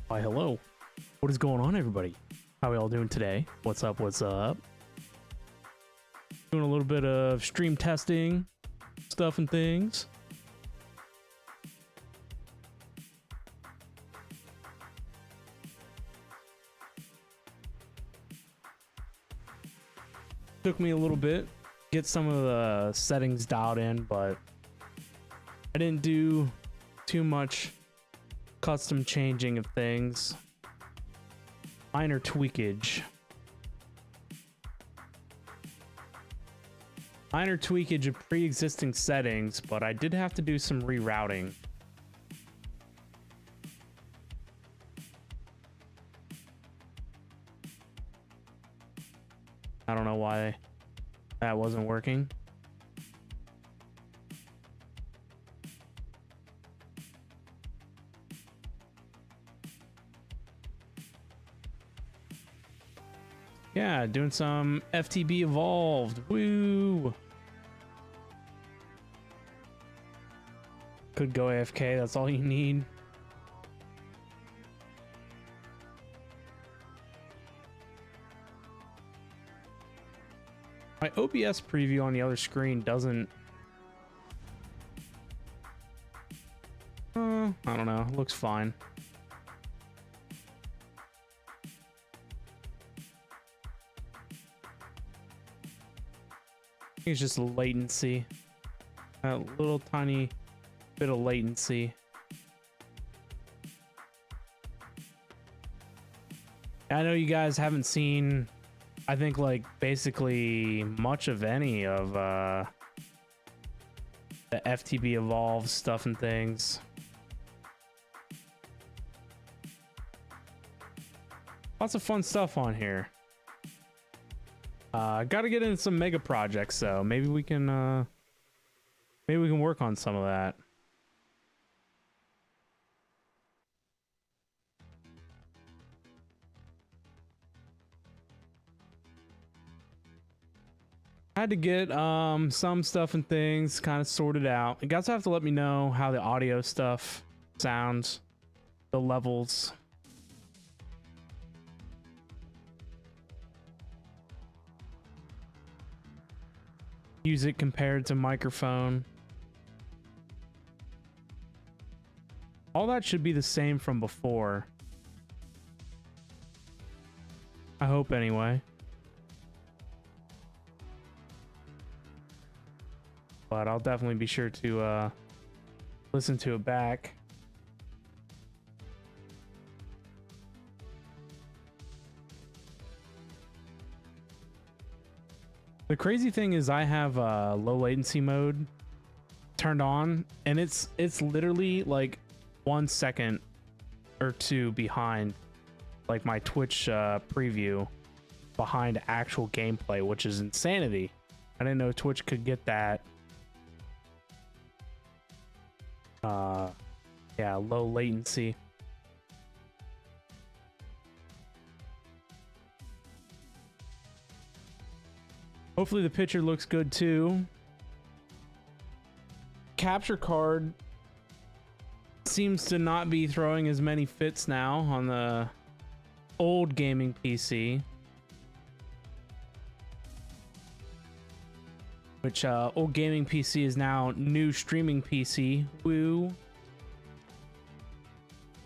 Why, hello. What is going on, everybody? How are we all doing today? What's up? What's up? Doing a little bit of stream testing stuff and things. Took me a little bit get some of the settings dialed in, but I didn't do too much custom changing of things. Minor tweakage. Minor tweakage of pre-existing settings, but I did have to do some rerouting. I don't know why that wasn't working. Yeah, doing some FTB evolved. Woo! Could go AFK, that's all you need. My OBS preview on the other screen doesn't... I don't know, it looks fine. I think it's just latency. A little tiny bit of latency. I know you guys haven't seen, I think, like, basically much of any of the FTB Evolve stuff and things. Lots of fun stuff on here. Gotta get into some mega projects, so maybe we can work on some of that. I had to get some stuff and things kind of sorted out. You guys have to let me know how the audio stuff sounds, the levels. Music compared to microphone. All that should be the same from before. I hope anyway. But I'll definitely be sure to listen to it back. The crazy thing is I have low latency mode turned on, and it's literally like 1 second or two behind like my Twitch preview behind actual gameplay, which is insanity. I didn't know Twitch could get that. Yeah, low latency. Hopefully the picture looks good too. Capture card seems to not be throwing as many fits now on the old gaming PC. Which old gaming PC is now new streaming PC. Woo.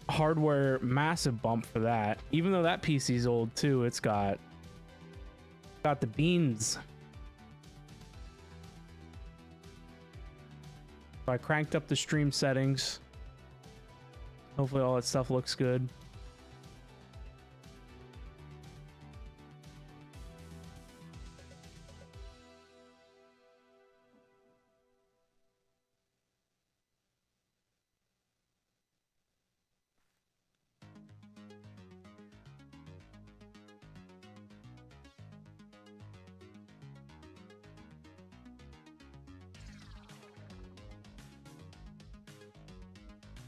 Hardware, massive bump for that. Even though that PC is old too, it's got the beans. I cranked up the stream settings. Hopefully all that stuff looks good.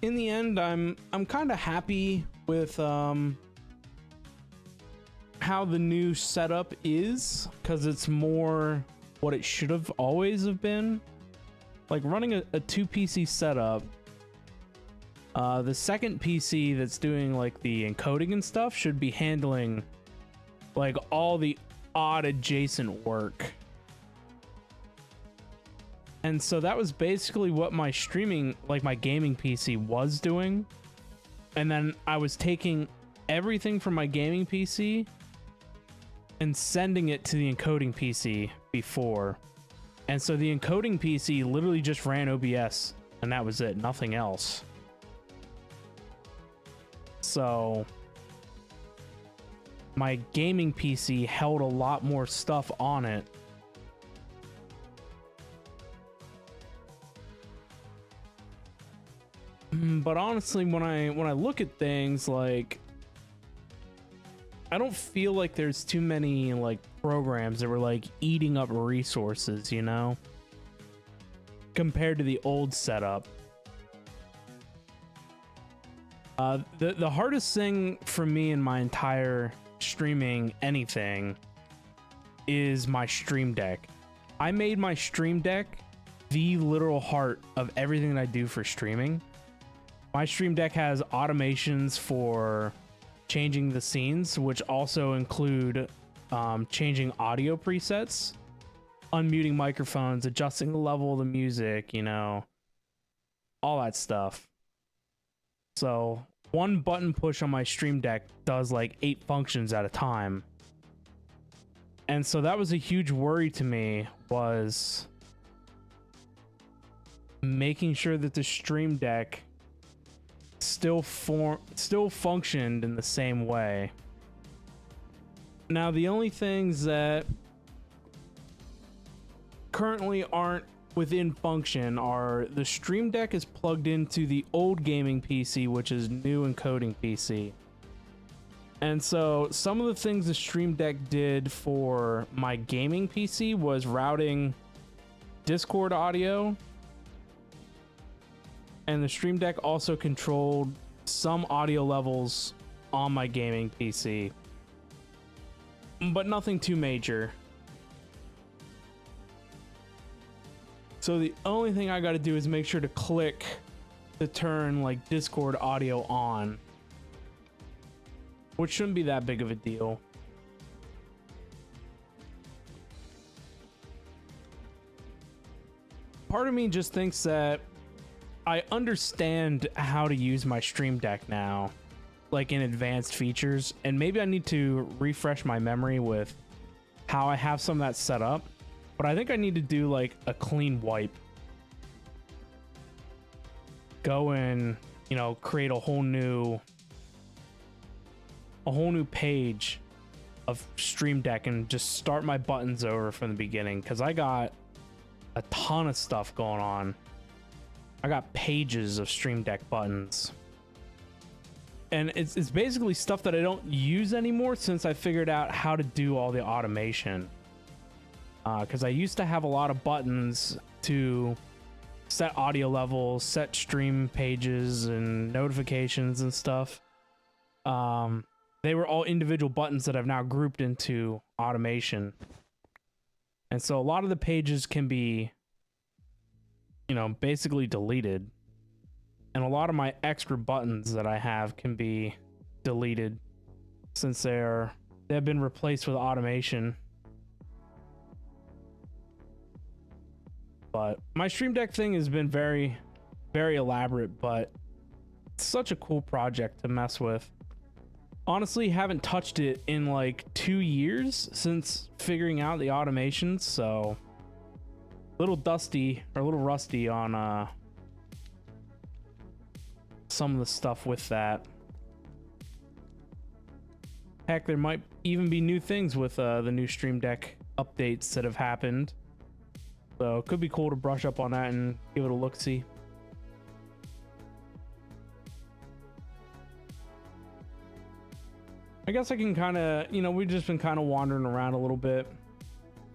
In the end, I'm kind of happy with how the new setup is, because it's more what it should have always have been. Like running a 2 PC setup, the second PC that's doing like the encoding and stuff should be handling like all the odd adjacent work. And so that was basically what my streaming, like my gaming PC was doing. And then I was taking everything from my gaming PC and sending it to the encoding PC before. And so the encoding PC literally just ran OBS and that was it, nothing else. So my gaming PC held a lot more stuff on it. But honestly, when I look at things, like, I don't feel like there's too many like programs that were like eating up resources, you know, compared to the old setup. The hardest thing for me in my entire streaming anything is my Stream Deck. I made my Stream Deck the literal heart of everything that I do for streaming. My Stream Deck has automations for changing the scenes, which also include changing audio presets, unmuting microphones, adjusting the level of the music, you know, all that stuff. So one button push on my Stream Deck does like 8 functions at a time. And so that was a huge worry to me, was making sure that the Stream Deck still functioned in the same way. Now, the only things that currently aren't within function are the Stream Deck is plugged into the old gaming PC, which is new encoding PC. And so some of the things the Stream Deck did for my gaming PC was routing Discord audio. And the Stream Deck also controlled some audio levels on my gaming PC, but nothing too major. So the only thing I got to do is make sure to click to turn like Discord audio on, which shouldn't be that big of a deal. Part of me just thinks that I understand how to use my Stream Deck now, like in advanced features, and maybe I need to refresh my memory with how I have some of that set up, but I think I need to do like a clean wipe. Go and, you know, create a whole new page of Stream Deck and just start my buttons over from the beginning, because I got a ton of stuff going on. I got pages of Stream Deck buttons, and it's basically stuff that I don't use anymore since I figured out how to do all the automation. Because I used to have a lot of buttons to set audio levels, set stream pages and notifications and stuff. They were all individual buttons that I've now grouped into automation. And so a lot of the pages can be, you know, basically deleted. And a lot of my extra buttons that I have can be deleted since they have been replaced with automation. But my Stream Deck thing has been very, very elaborate, but it's such a cool project to mess with. Honestly, haven't touched it in like 2 years since figuring out the automations, so a little dusty or a little rusty on some of the stuff with that. Heck, there might even be new things with the new Stream Deck updates that have happened. So it could be cool to brush up on that and give it a look-see. I guess I can kind of, you know, we've just been kind of wandering around a little bit.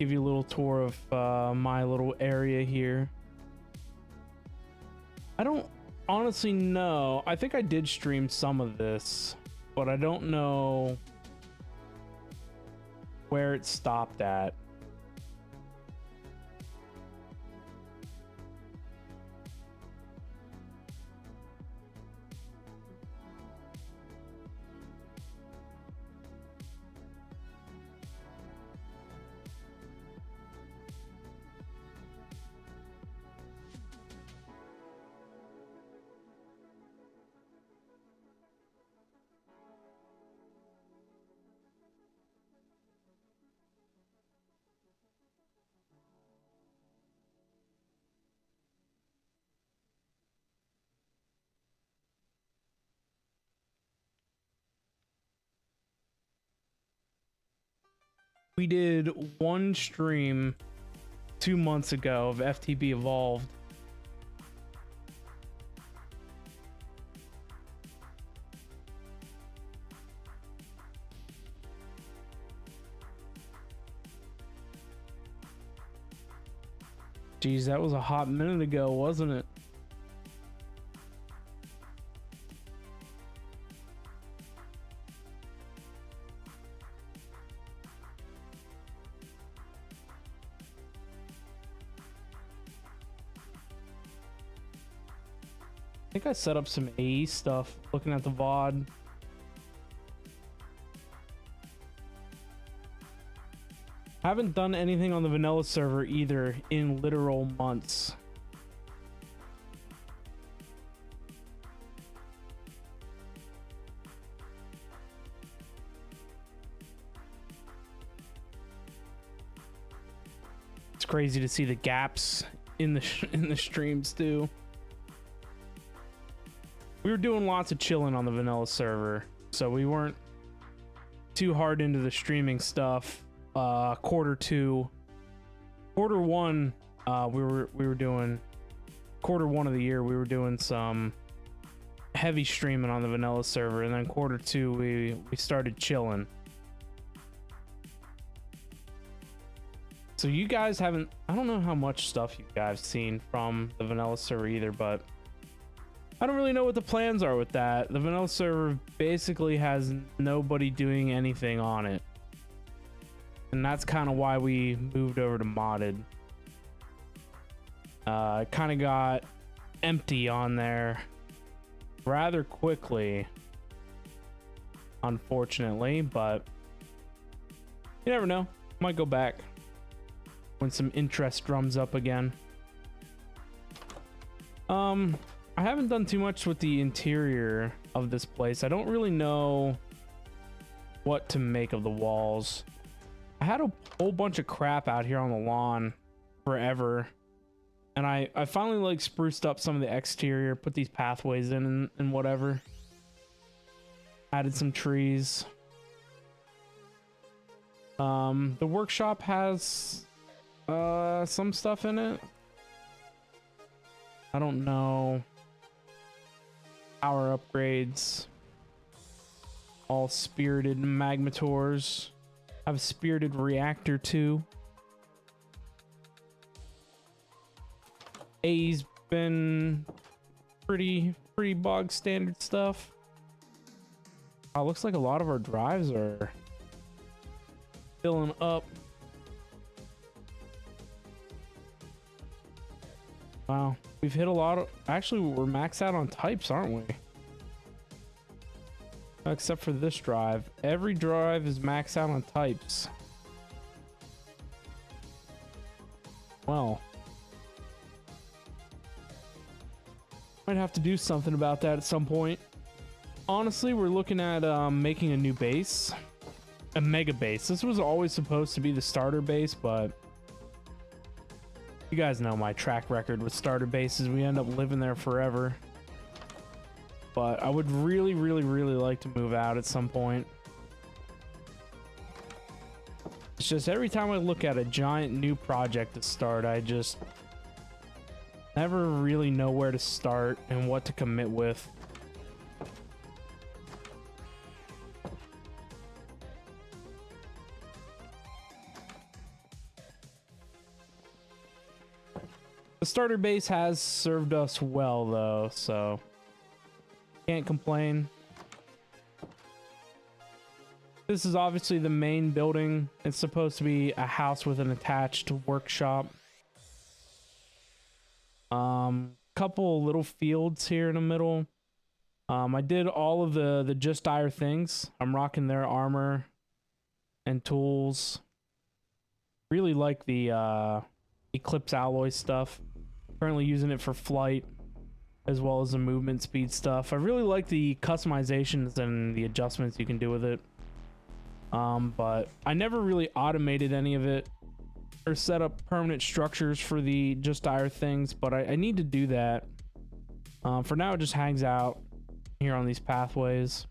Give you a little tour of my little area here. I don't honestly know. I think I did stream some of this, but I don't know where it stopped at. We did one stream 2 months ago of FTB Evolved. Geez, that was a hot minute ago, wasn't it? I think I set up some AE stuff looking at the VOD. Haven't done anything on the vanilla server either in literal months. It's crazy to see the gaps in the streams too. We were doing lots of chilling on the vanilla server, so we weren't too hard into the streaming stuff. Quarter one, we were doing quarter one of the year. We were doing some heavy streaming on the vanilla server, and then quarter two, we started chilling. So you guys haven't, I don't know how much stuff you guys seen from the vanilla server either, but I don't really know what the plans are with that. The vanilla server basically has nobody doing anything on it. And that's kind of why we moved over to modded. It kind of got empty on there rather quickly, unfortunately, but you never know. Might go back when some interest drums up again. I haven't done too much with the interior of this place. I don't really know what to make of the walls. I had a whole bunch of crap out here on the lawn forever, and I finally like spruced up some of the exterior, put these pathways in and whatever. Added some trees. The workshop has some stuff in it. I don't know. Power upgrades. All spirited magmators. I have a spirited reactor too. A's been pretty bog standard stuff. Oh, looks like a lot of our drives are filling up. Wow, we've hit a lot of... Actually, we're maxed out on types, aren't we? Except for this drive. Every drive is maxed out on types. Well, might have to do something about that at some point. Honestly, we're looking at making a new base. A mega base. This was always supposed to be the starter base, but you guys know my track record with starter bases. We end up living there forever. But I would really like to move out at some point. It's just every time I look at a giant new project to start, I just never really know where to start and what to commit with. The starter base has served us well though, so can't complain. This is obviously the main building. It's supposed to be a house with an attached workshop. Couple little fields here in the middle. I did all of the Just Dire things. I'm rocking their armor and tools. Really like the Eclipse alloy stuff. Currently using it for flight as well as the movement speed stuff. I really like the customizations and the adjustments you can do with it. But I never really automated any of it or set up permanent structures for the Just Dire things, but I need to do that. For now, it just hangs out here on these pathways.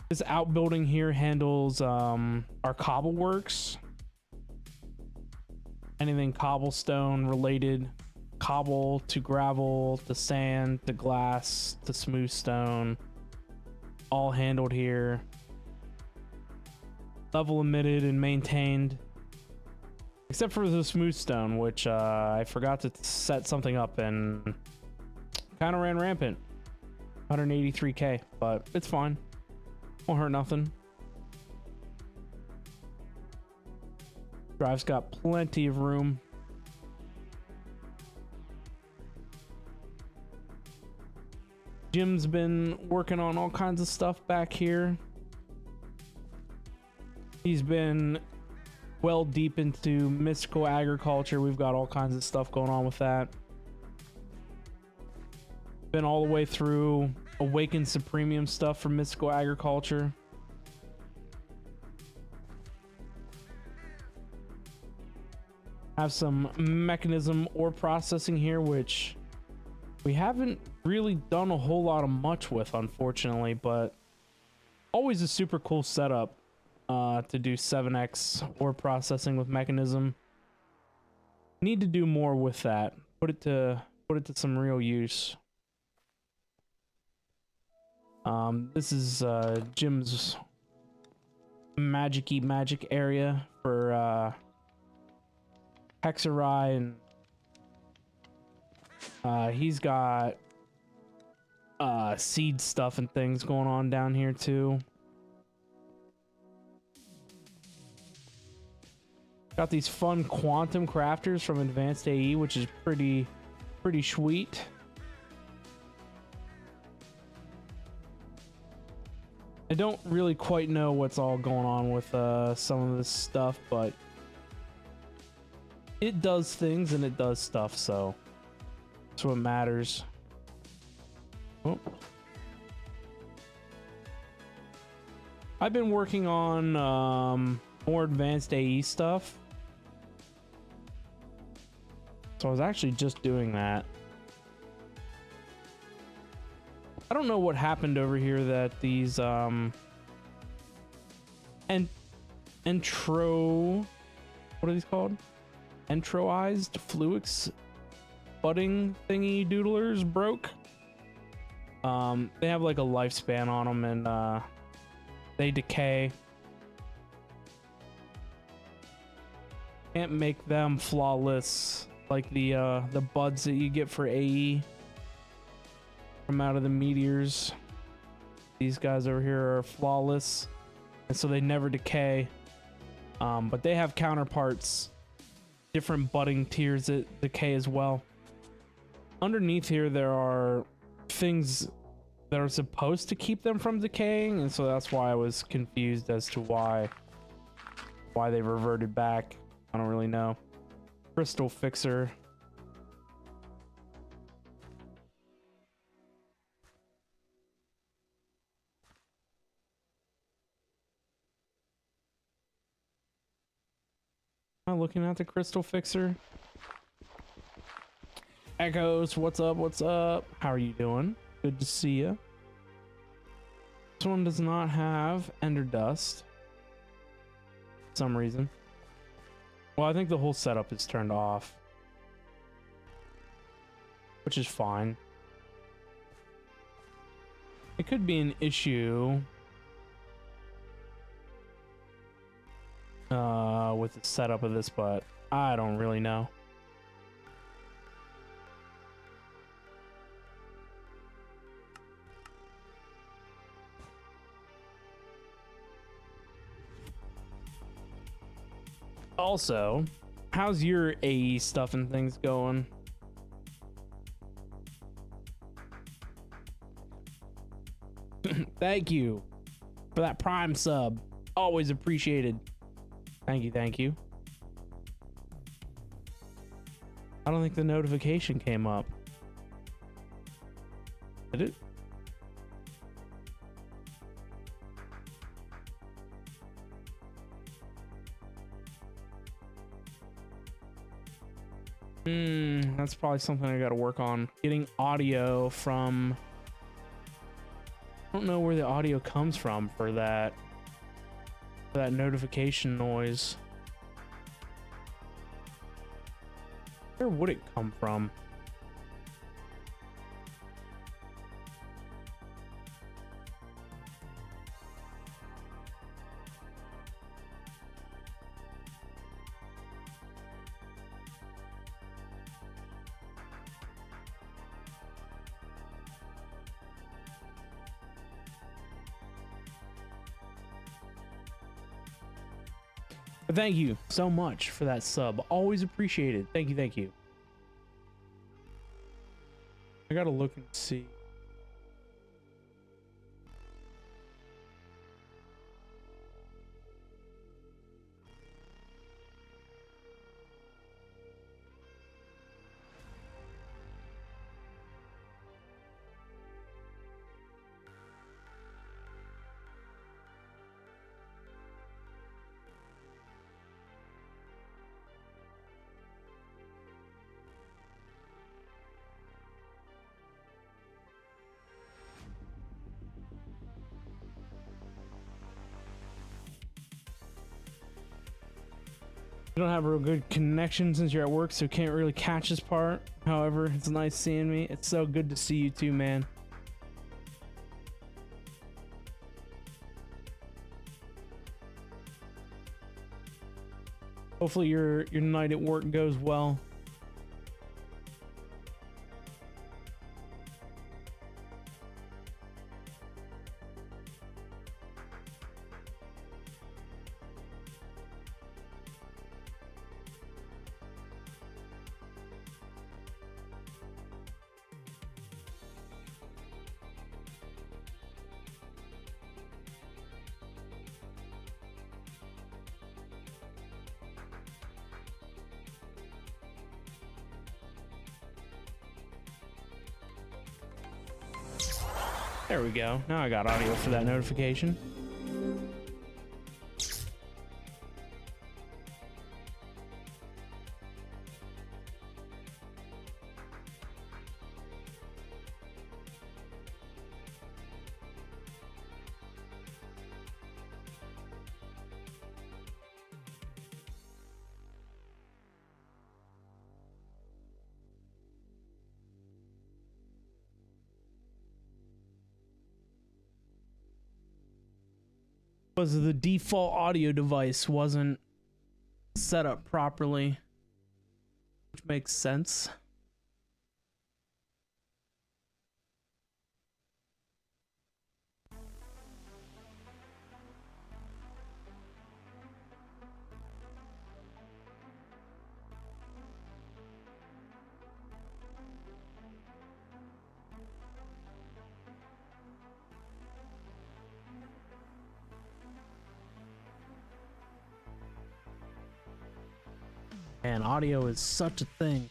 This outbuilding here handles our cobble works. Anything cobblestone related. Cobble to gravel to sand to glass to smooth stone. All handled here. Level emitted and maintained. Except for the smooth stone, which I forgot to set something up and kind of ran rampant. 183k, but it's fine. Won't hurt nothing. Drive's got plenty of room. Jim's been working on all kinds of stuff back here. He's been well deep into mystical agriculture. We've got all kinds of stuff going on with that. Been all the way through Awakened Supremium stuff for mystical agriculture. Have some mechanism ore processing here, which we haven't really done a whole lot of much with, unfortunately, but always a super cool setup to do 7x ore processing with mechanism. Need to do more with that. Put it to some real use. This is Jim's magic area for Hexarai, and he's got seed stuff and things going on down here too. Got these fun quantum crafters from Advanced AE, which is pretty sweet. I don't really quite know what's all going on with some of this stuff, but it does things and it does stuff, so that's what matters. Oh. I've been working on more advanced AE stuff. So I was actually just doing that. I don't know what happened over here that these entro, what are these called? Entroized fluix budding thingy doodlers broke. They have like a lifespan on them, and they decay. Can't make them flawless like the buds that you get for AE from out of the meteors. These guys over here are flawless, and so they never decay. But they have counterparts, different budding tiers that decay as well. Underneath here there are things that are supposed to keep them from decaying, and so that's why I was confused as to why they reverted back. I don't really know. Crystal fixer. Am I looking at the crystal fixer? Echoes, what's up? What's up? How are you doing? Good to see you. This one does not have ender dust for some reason. Well, I think the whole setup is turned off, which is fine. It could be an issue with the setup of this, but I don't really know. Also, how's your AE stuff and things going? Thank you for that Prime sub. Always appreciated. Thank you, thank you. I don't think the notification came up. Did it? That's probably something I gotta work on. Getting audio from... I don't know where the audio comes from for that notification noise. Where would it come from? But thank you so much for that sub. Always appreciated. Thank you, thank you. I gotta look and see. You don't have a real good connection since you're at work, so can't really catch this part. However, it's nice seeing me. It's so good to see you too, man. Hopefully your night at work goes well. There we go. Now I got audio for that notification. Was the default audio device wasn't set up properly, which makes sense. And audio is such a thing.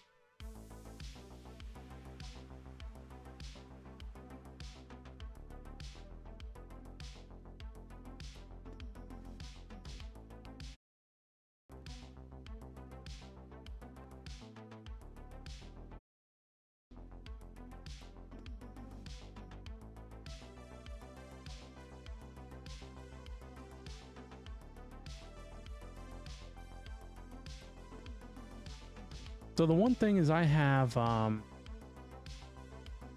So the one thing is I have the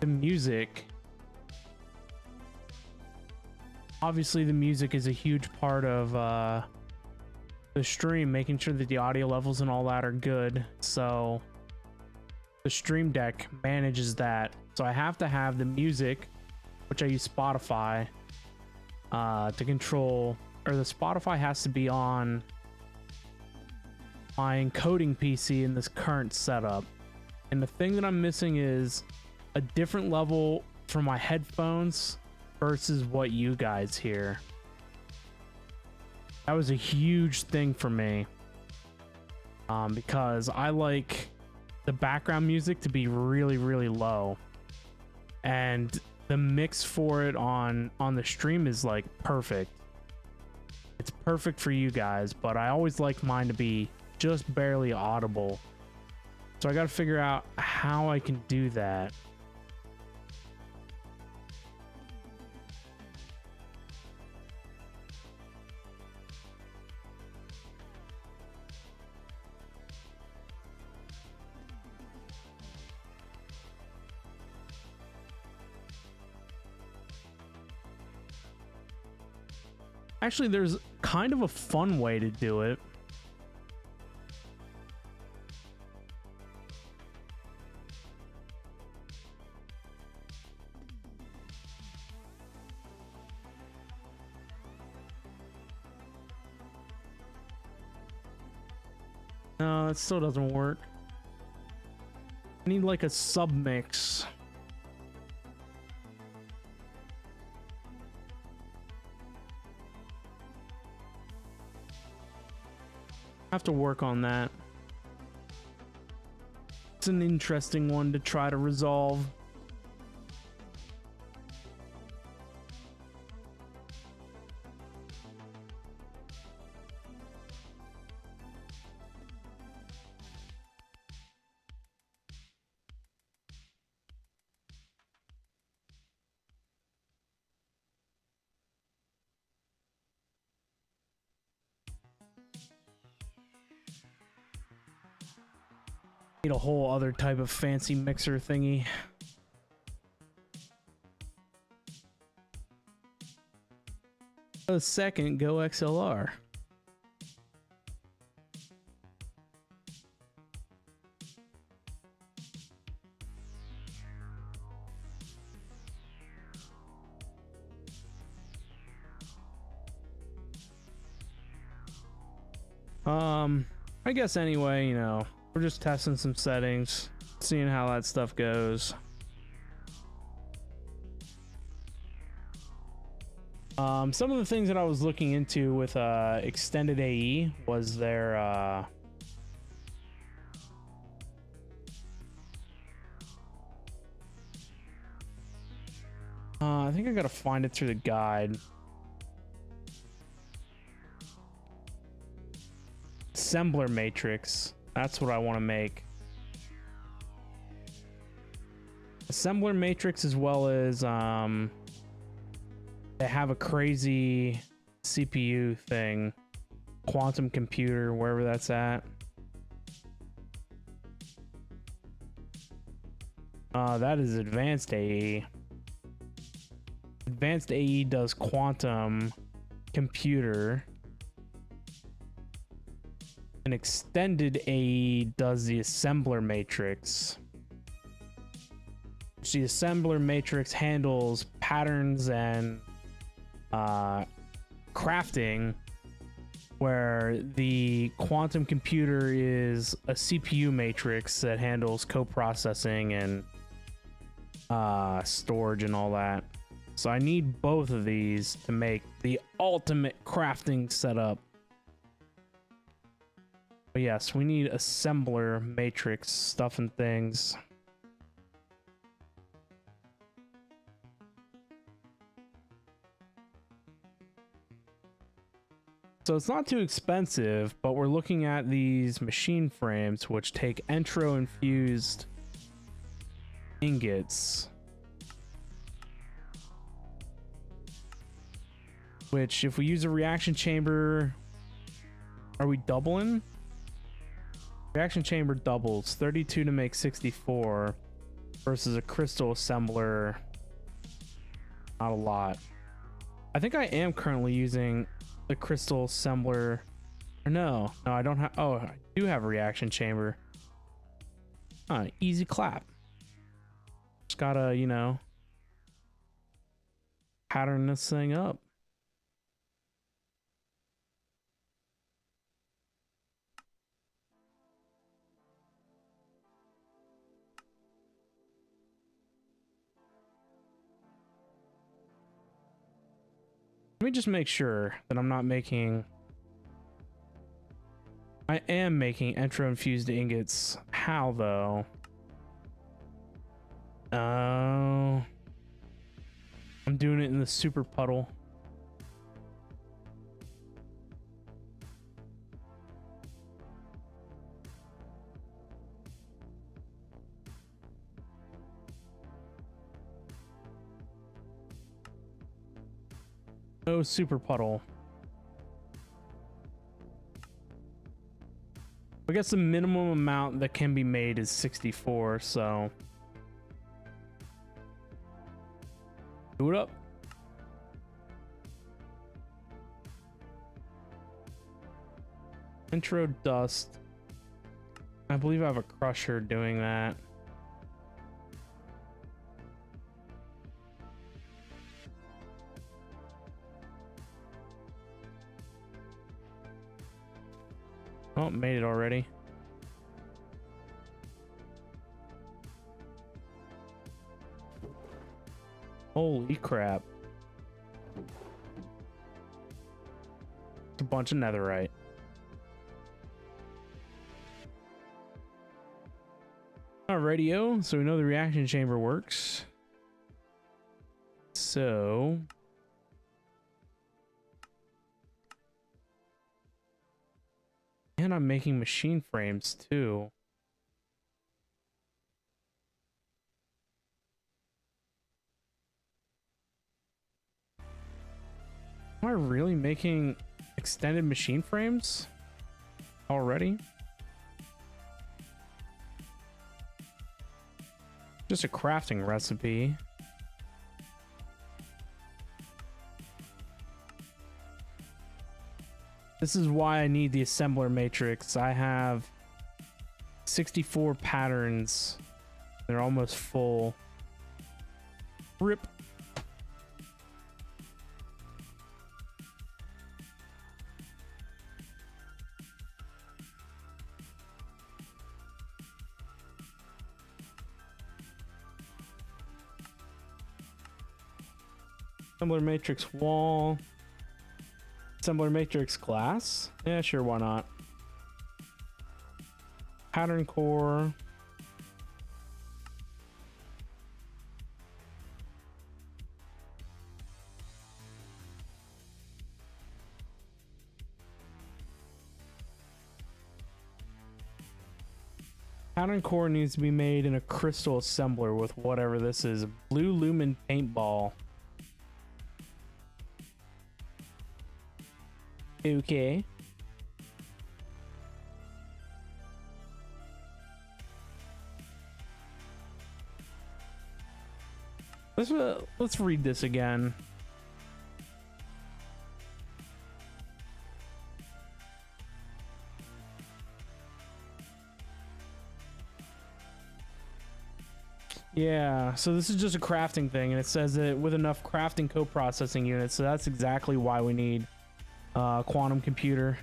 music. Obviously the music is a huge part of the stream, making sure that the audio levels and all that are good. So the Stream Deck manages that. So I have to have the music, which I use Spotify to control, or the Spotify has to be on my encoding PC in this current setup. And the thing that I'm missing is a different level for my headphones versus what you guys hear. That was a huge thing for me, because I like the background music to be really, really low, and the mix for it on the stream is like perfect. It's perfect for you guys, but I always like mine to be just barely audible. So I got to figure out how I can do that. Actually, there's kind of a fun way to do it. No, it still doesn't work. I need like a sub mix. Have to work on that. It's an interesting one to try to resolve. Need a whole other type of fancy mixer thingy. A second Go XLR. I guess anyway, you know, we're just testing some settings, seeing how that stuff goes. Some of the things that I was looking into with extended AE was their I think I gotta find it through the guide. Assembler matrix. That's what I want to make. Assembler matrix, as well as they have a crazy CPU thing, quantum computer, wherever that's at. That is advanced AE. Advanced AE does quantum computer. An extended AE does the assembler matrix. The assembler matrix handles patterns and crafting, where the quantum computer is a CPU matrix that handles co-processing and storage and all that. So I need both of these to make the ultimate crafting setup. But yes, we need assembler matrix stuff and things. So it's not too expensive, but we're looking at these machine frames, which take entro infused ingots. Which, if we use a reaction chamber, are we doubling? Reaction chamber doubles 32 to make 64 versus a crystal assembler. Not a lot. I think I am currently using the crystal assembler. Or no, I don't have. Oh, I do have a reaction chamber. Easy clap. Just gotta, you know, pattern this thing up. Let me just make sure that I'm not making... I am making entro infused ingots. How though? Oh, I'm doing it in the super puddle. No super puddle. I guess the minimum amount that can be made is 64, so do it up. Intro dust. I believe I have a crusher doing that. Oh, made it already. Holy crap. It's a bunch of netherite. Alrighty-o, so we know the reaction chamber works. So... and I'm making machine frames too. Am I really making extended machine frames already? Just a crafting recipe. This is why I need the assembler matrix. I have 64 patterns. They're almost full. Rip. Assembler matrix wall. Assembler matrix glass? Yeah, sure, why not? Pattern core. Pattern core needs to be made in a crystal assembler with whatever this is. Blue lumen paintball. Okay. Let's read this again. Yeah, so this is just a crafting thing, and it says that with enough crafting co-processing units, so that's exactly why we need a quantum computer.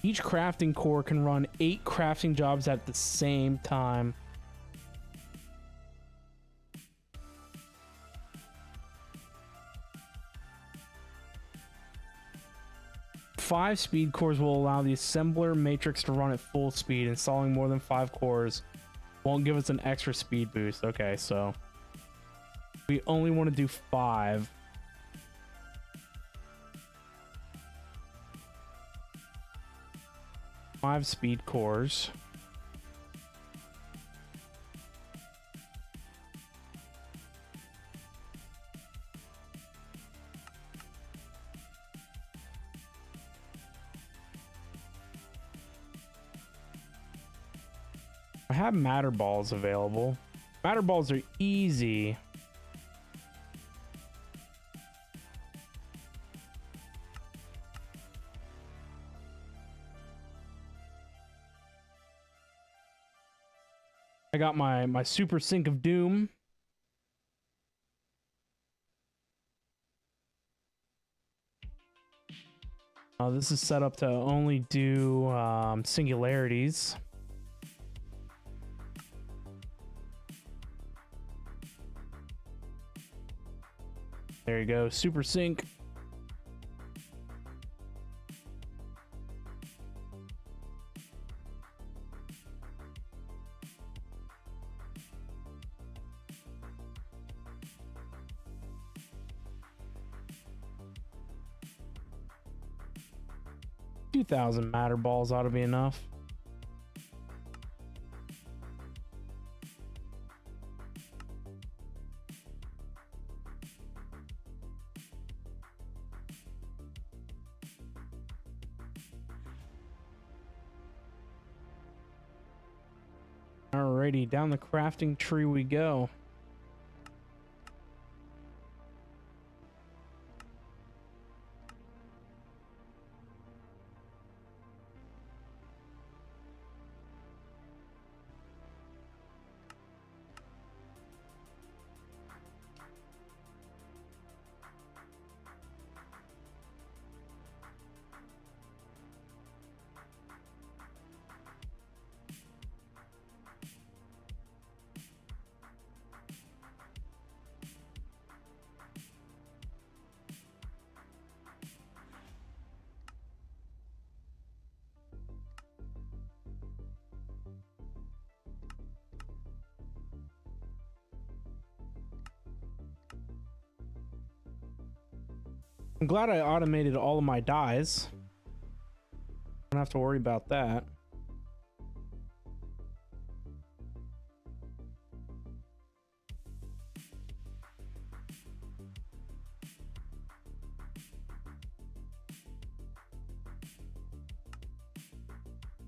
Each crafting core can run 8 crafting jobs at the same time. Five speed cores will allow the assembler matrix to run at full speed. Installing more than 5 cores won't give us an extra speed boost. Okay, so we only want to do 5. Five speed cores. I have matter balls available. Matter balls are easy. I got my super sink of doom. This is set up to only do singularities. There you go, super sync. $2,000 matter balls ought to be enough. Alrighty, down the crafting tree we go. I'm glad I automated all of my dyes. Don't have to worry about that.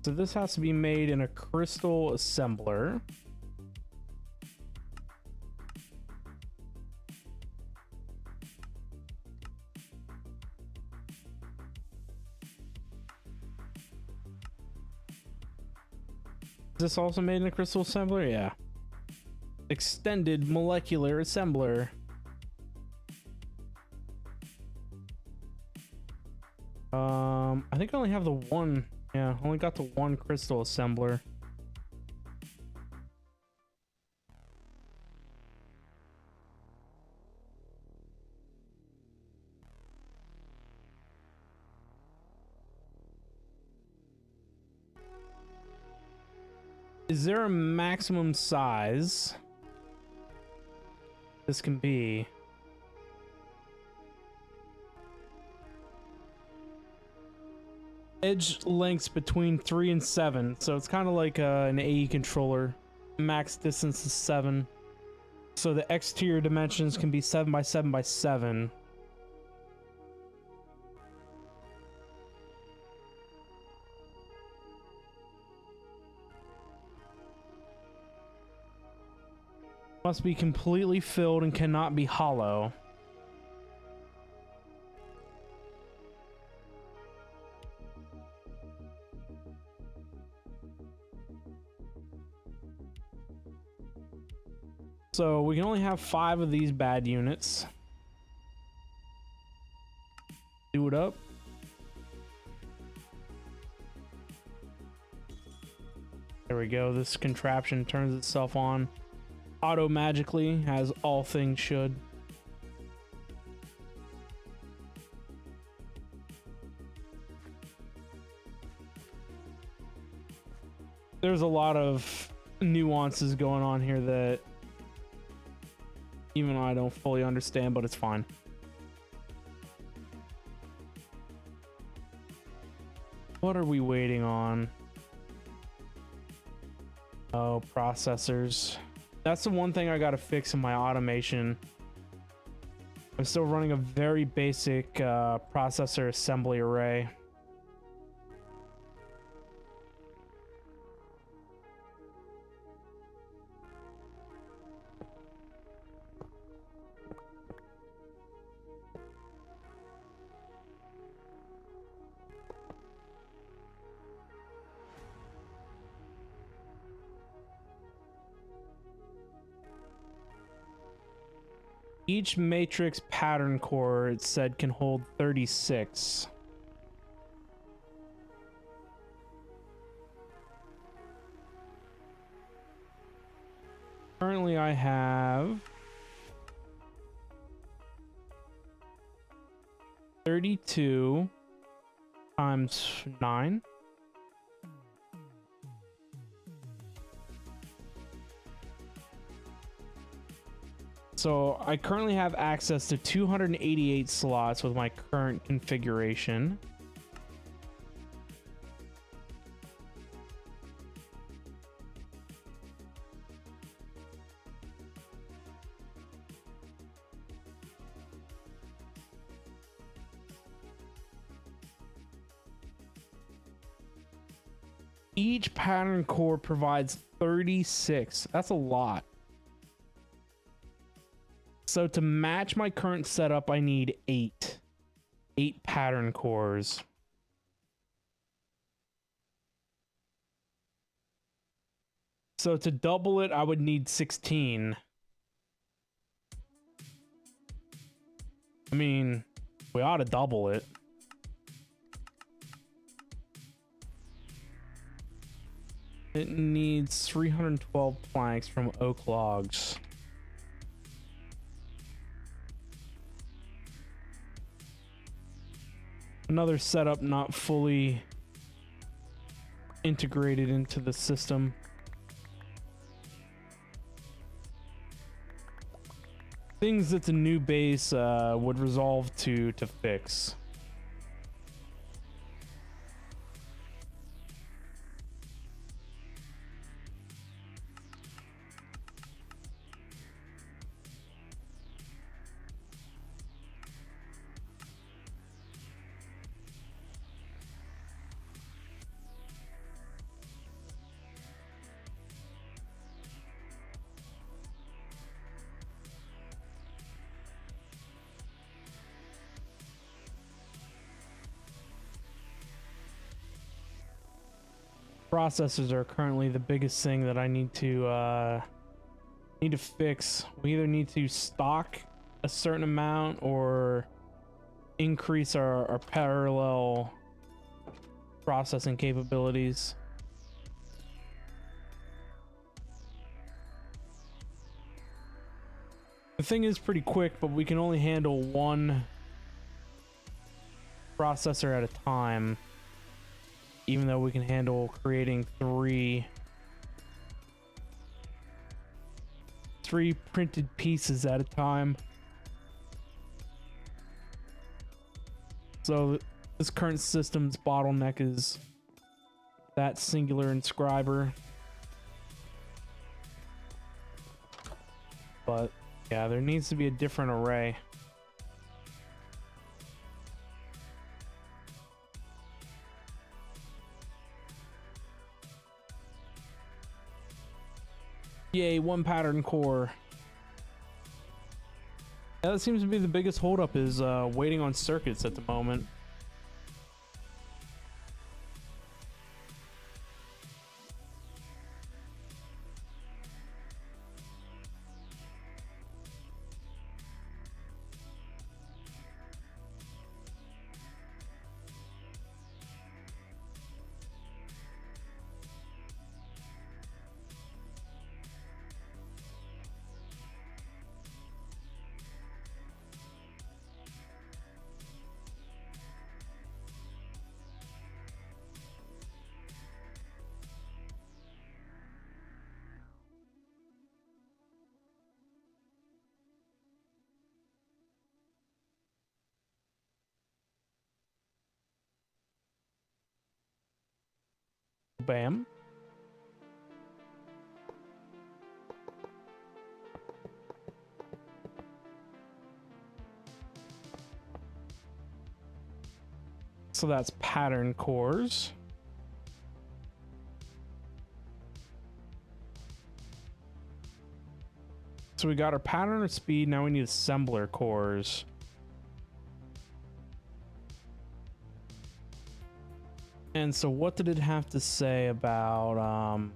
So this has to be made in a crystal assembler. Is this also made in a crystal assembler? Yeah. Extended molecular assembler. I think I only have the one. Yeah, only got the one crystal assembler. Is there a maximum size this can be? Edge lengths between 3 and 7, so it's kind of like an AE controller. Max distance is 7. So the exterior dimensions can be 7 by 7 by 7. Must be completely filled and cannot be hollow. So we can only have 5 of these bad units. Do it up. There we go. This contraption turns itself on auto magically, as all things should. There's a lot of nuances going on here that even I don't fully understand, but it's fine. What are we waiting on? Oh, processors. That's the one thing I gotta fix in my automation. I'm still running a very basic processor assembly array. Each matrix pattern core, it said, can hold 36. Currently I have 32 times 9. So I currently have access to 288 slots with my current configuration. Each pattern core provides 36. That's a lot. So to match my current setup, I need 8. 8 pattern cores. So to double it, I would need 16. I mean, we ought to double it. It needs 312 planks from oak logs. Another setup not fully integrated into the system. Things that the new base would resolve to fix. Processors are currently the biggest thing that I need to fix. We either need to stock a certain amount or increase our parallel processing capabilities. The thing is pretty quick, but we can only handle one processor at a time, even though we can handle creating 3 3 printed pieces at a time. So this current system's bottleneck is that singular inscriber. But yeah, there needs to be a different array. Yay, 1 pattern core. Yeah, that seems to be the biggest holdup is waiting on circuits at the moment. Bam. So that's pattern cores. So we got our pattern of speed. Now we need assembler cores. And so what did it have to say about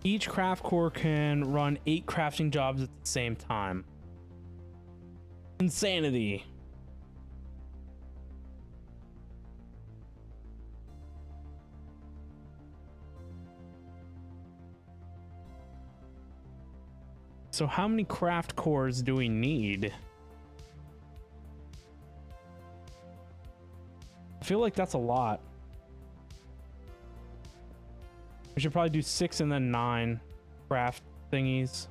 each craft core can run 8 crafting jobs at the same time? Insanity. So how many craft cores do we need? I feel like that's a lot. We should probably do 6 and then 9 craft thingies.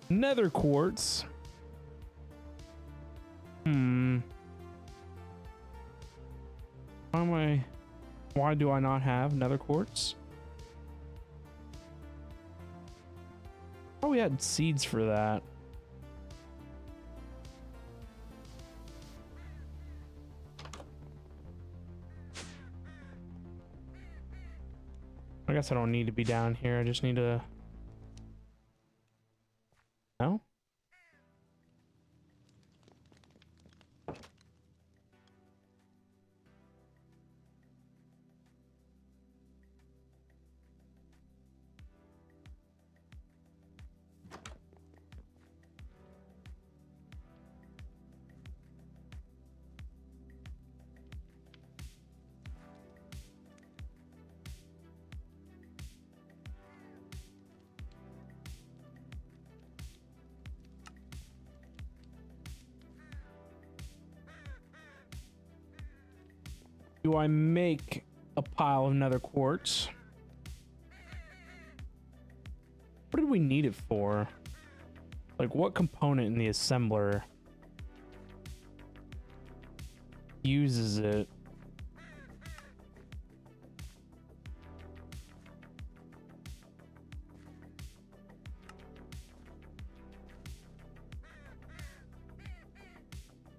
Nether quartz. Why do I not have nether quartz? Oh, we had seeds for that. I guess I don't need to be down here. I just need to... No? Do I make a pile of nether quartz? What did we need it for? Like, what component in the assembler uses it?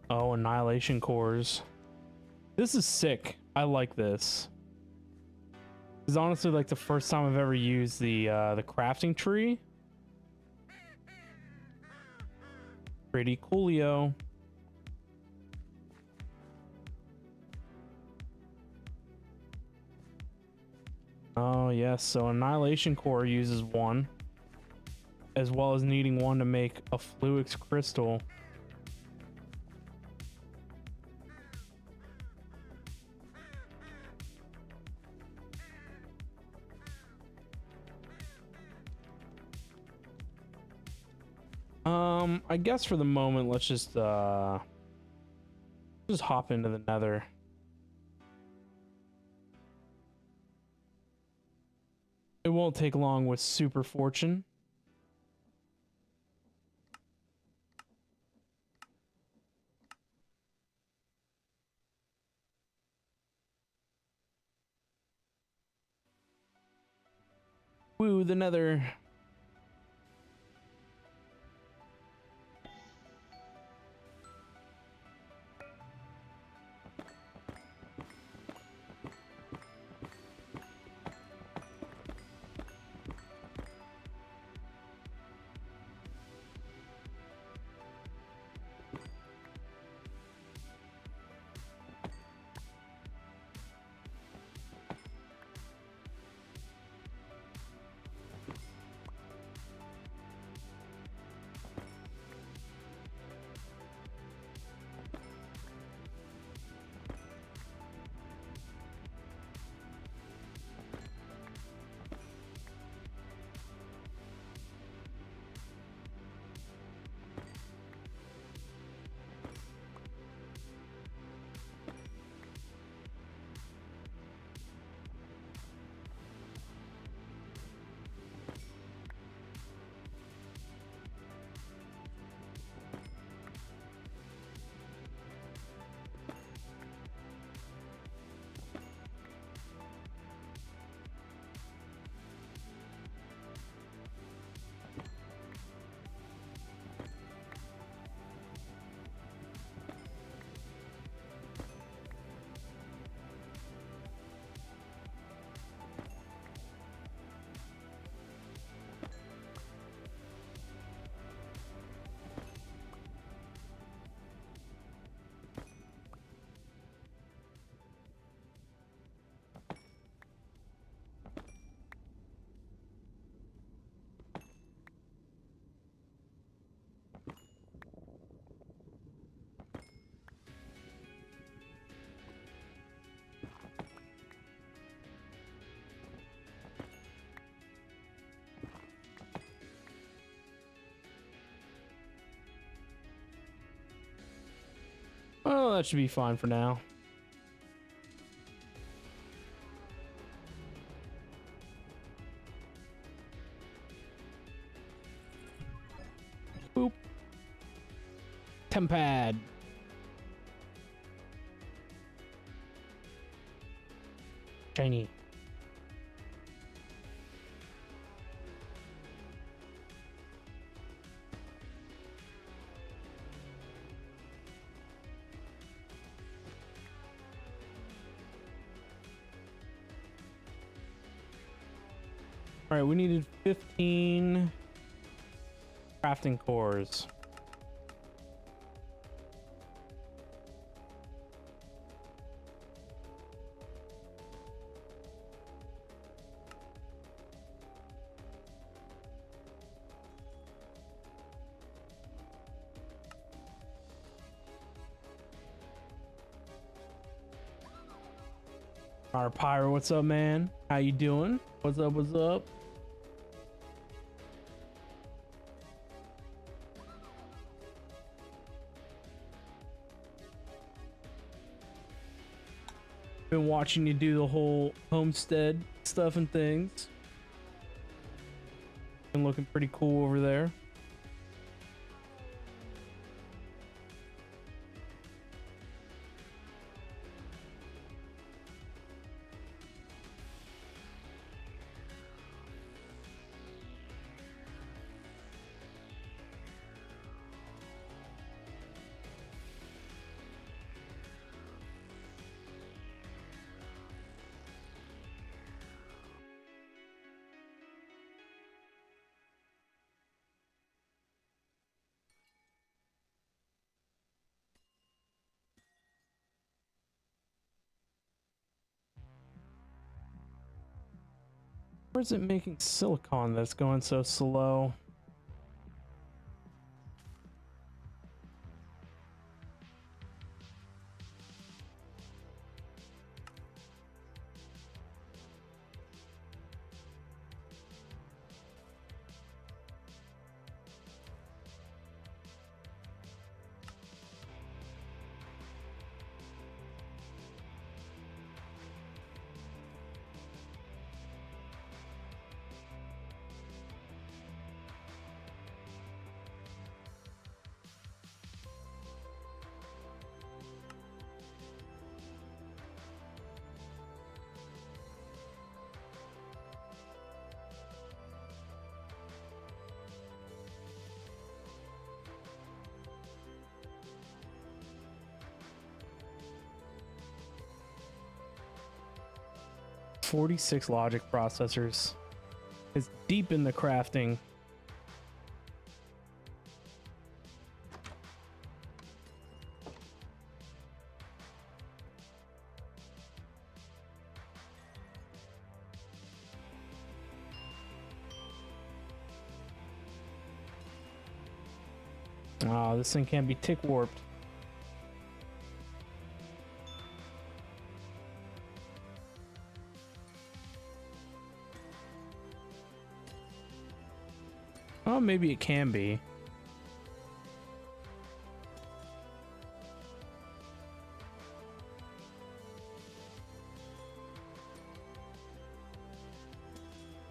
Oh, annihilation cores. This is sick. I like this. This is honestly like the first time I've ever used the crafting tree. Pretty coolio. Oh, yes. So Annihilation Core uses one, as well as needing one to make a Fluix Crystal. I guess for the moment, let's just hop into the Nether. It won't take long with Super Fortune. Woo, the Nether. Oh, that should be fine for now. Boop. Tempad. Shiny. All right, we needed 15 crafting cores. All right, Pyro, what's up, man? How you doing? What's up? What's up? Been watching you do the whole homestead stuff and things. Been looking pretty cool over there. Where's it making silicon that's going so slow? "46 logic processors." It's deep in the crafting. Oh, this thing can't be tick warped. Oh, maybe it can be.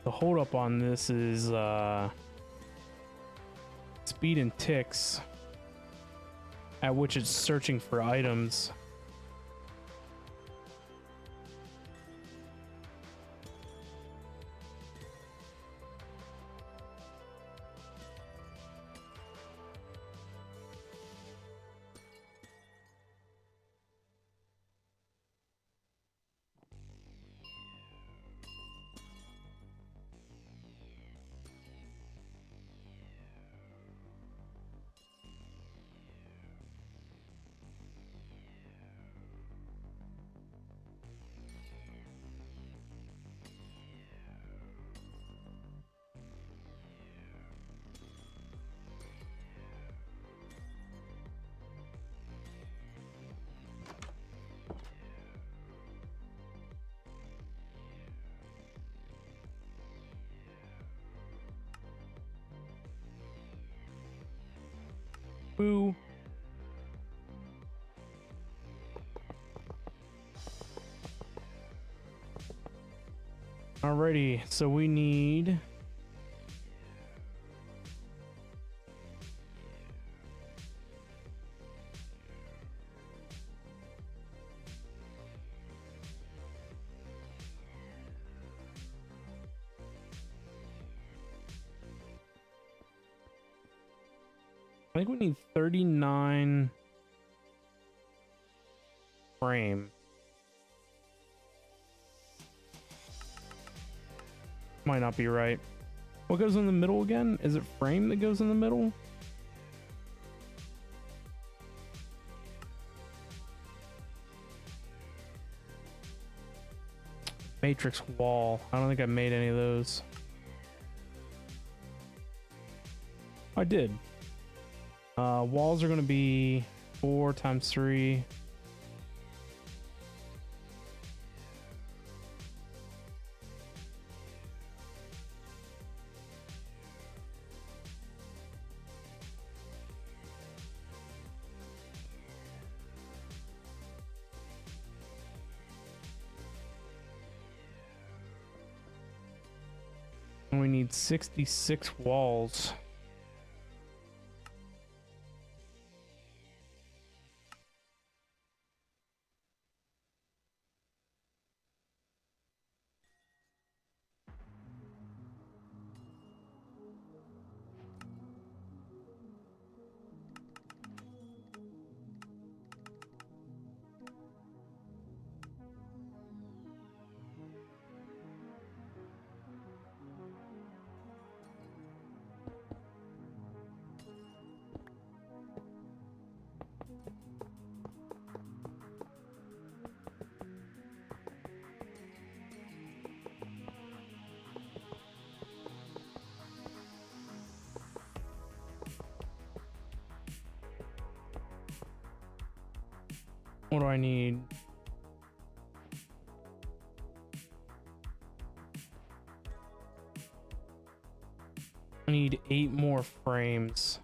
The holdup on this is speed and ticks at which it's searching for items. Woo. Alrighty, so we need I think we need 39 frame. Might not be right. What goes in the middle again? Is it frame that goes in the middle? Matrix wall. I don't think I made any of those. I did. Walls are going to be 4 times 3. And we need 66 walls. What do I need? I need 8 more frames.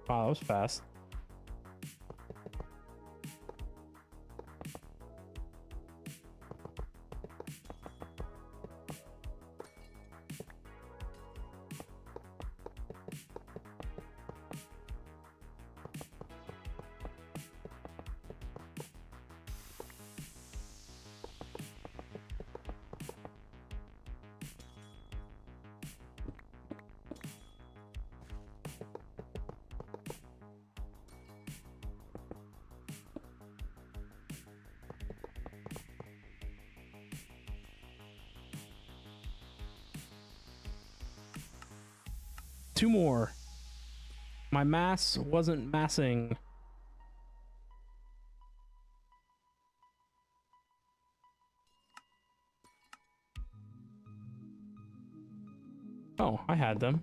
Wow, that was fast. Two more. My mass wasn't massing. Oh, I had them.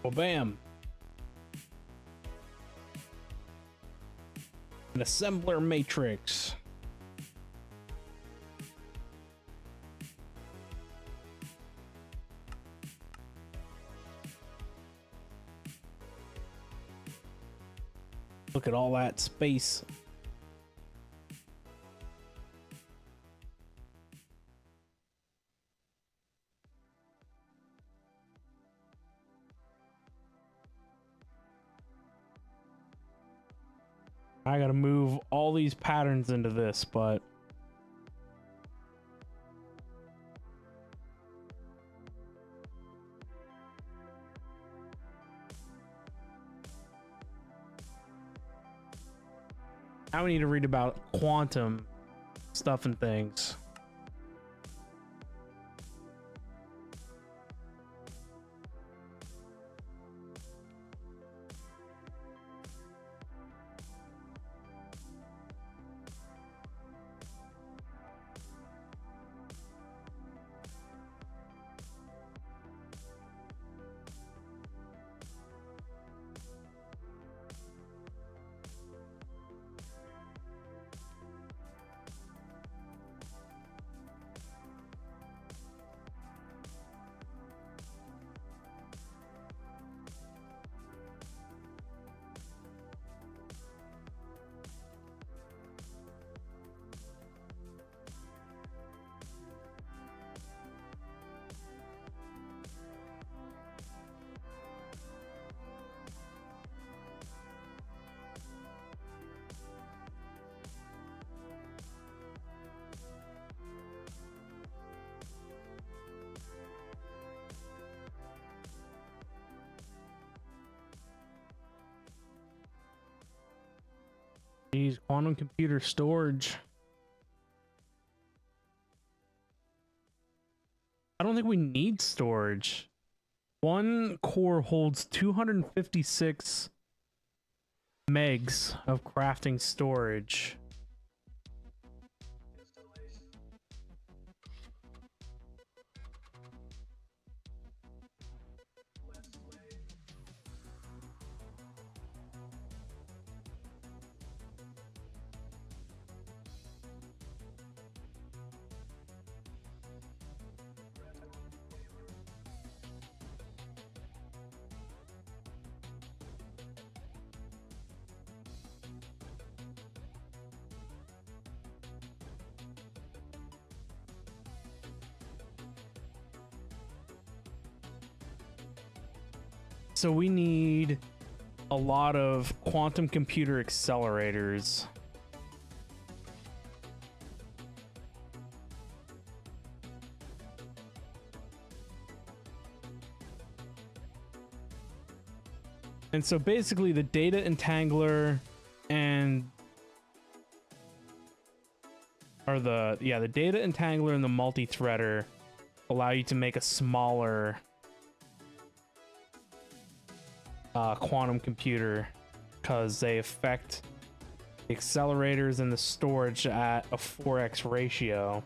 Well, bam. An assembler matrix. Look at all that space. I gotta move all these patterns into this, but now we need to read about quantum stuff and things. Geez, quantum computer storage. I don't think we need storage. One core holds 256 megs of crafting storage. So we need a lot of quantum computer accelerators. And so basically the data entangler and the data entangler and the multi-threader allow you to make a smaller quantum computer because they affect the accelerators and the storage at a 4x ratio.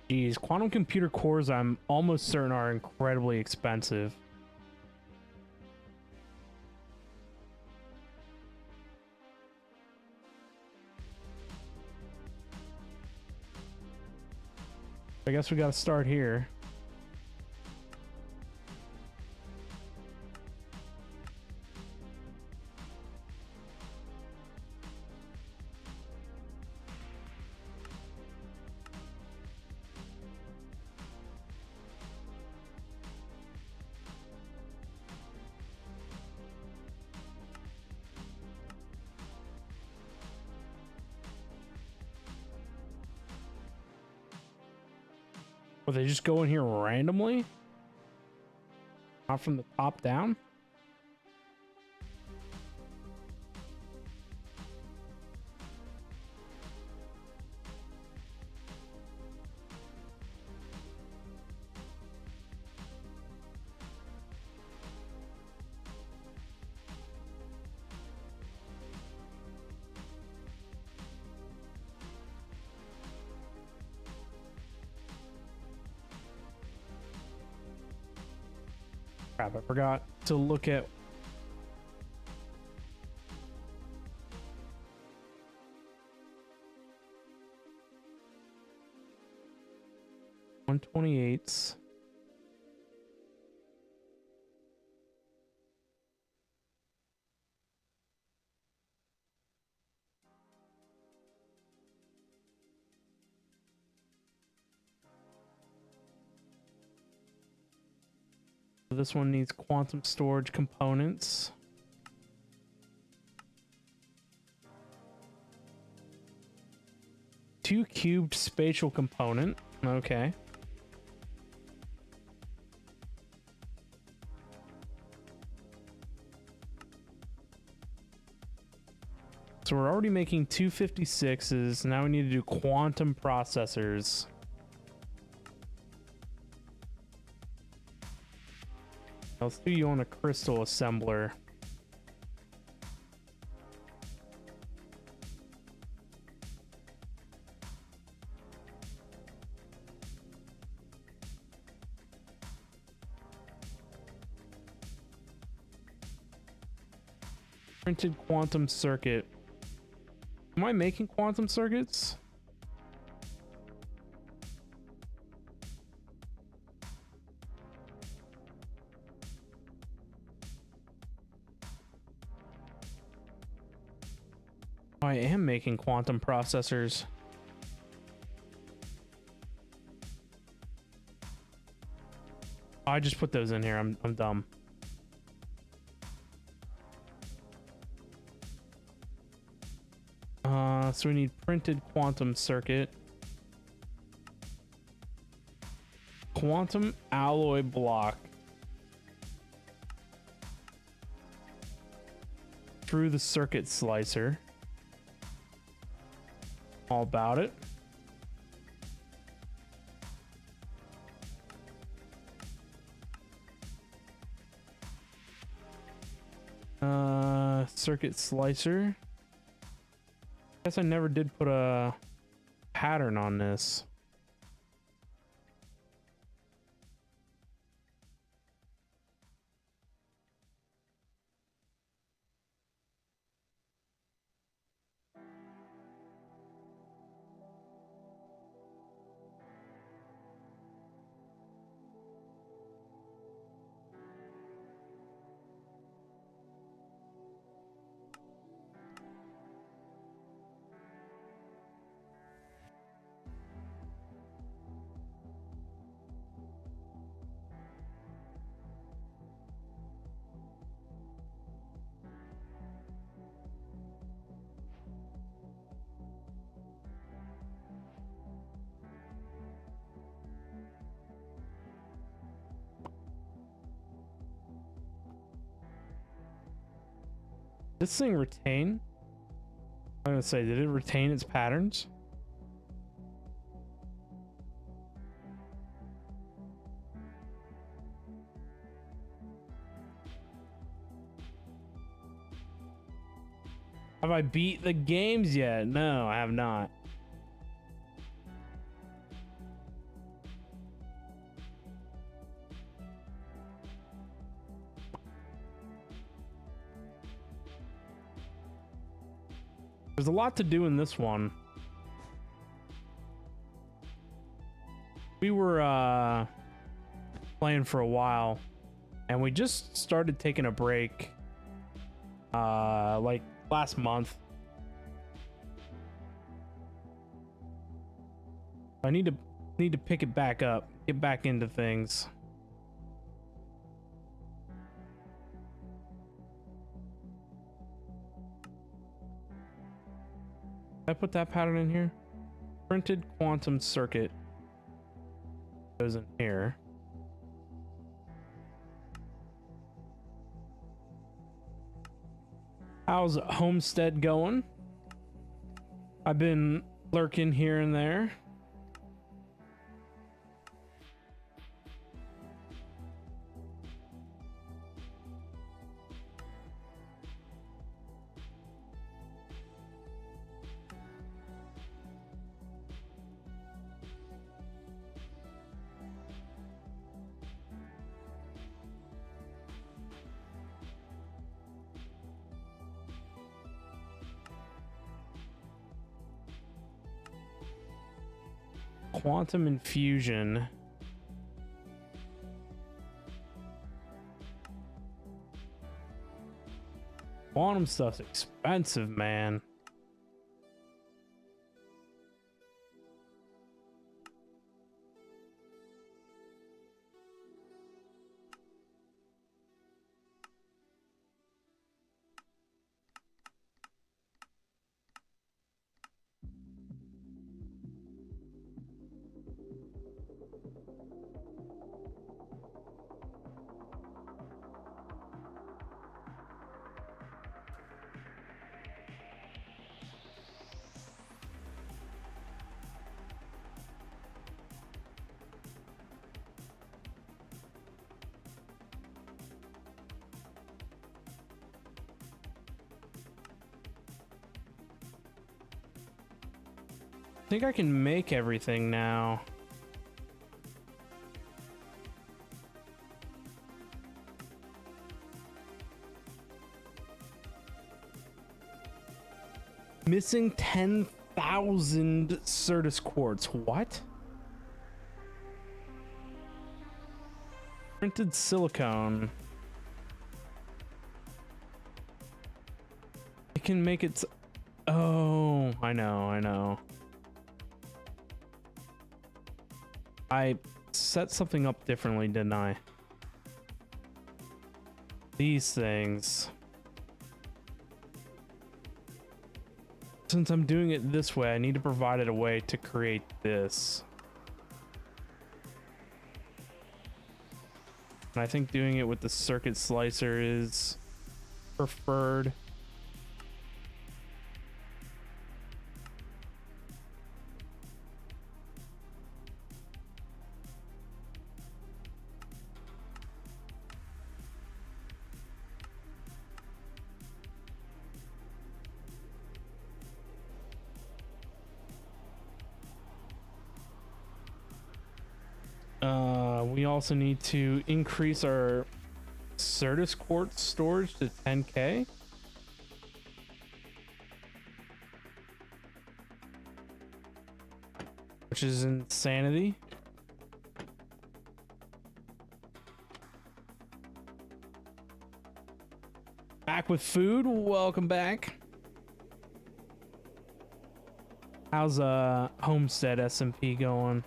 Geez, quantum computer cores, I'm almost certain are incredibly expensive. I guess we gotta start here. Will they just go in here randomly? Not from the top down? Crap, I forgot to look at $128s. This one needs quantum storage components. Two cubed spatial component. Okay. So we're already making 256s. Now we need to do quantum processors. Let's do you on a crystal assembler. Printed quantum circuit. Am I making quantum circuits? I am making quantum processors. I just put those in here. I'm dumb. So we need printed quantum circuit. Quantum alloy block. through the circuit slicer. All about it. Circuit slicer. Guess I never did put a pattern on this. This thing retain? I'm gonna say, did it retain its patterns? Have I beat the games yet? No, I have not. There's a lot to do in this one. We were playing for a while, and we just started taking a break like last month. I need to pick it back up, get back into things. Did I put that pattern in here? Printed quantum circuit goes in here. How's Homestead going? I've been lurking here and there. Quantum infusion. Quantum stuff's expensive, man. I think I can make everything now. Missing 10,000 Certus quartz. What? Printed silicone. It can make its... Oh, I know. I set something up differently, didn't I? These things. Since I'm doing it this way, I need to provide it a way to create this. And I think doing it with the circuit slicer is preferred. We also need to increase our Certus quartz storage to 10K. Which is insanity. Back with food. Welcome back. How's Homestead SMP going?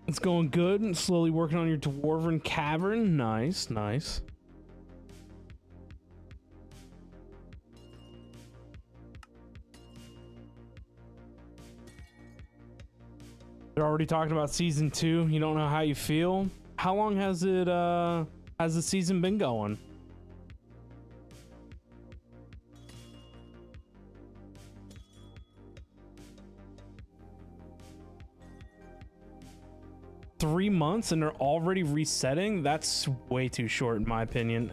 It's going good and slowly working on your Dwarven Cavern. Nice, nice. They're already talking about season 2. You don't know how you feel. How long has it has the season been going? Three months and they're already resetting? That's way too short in my opinion.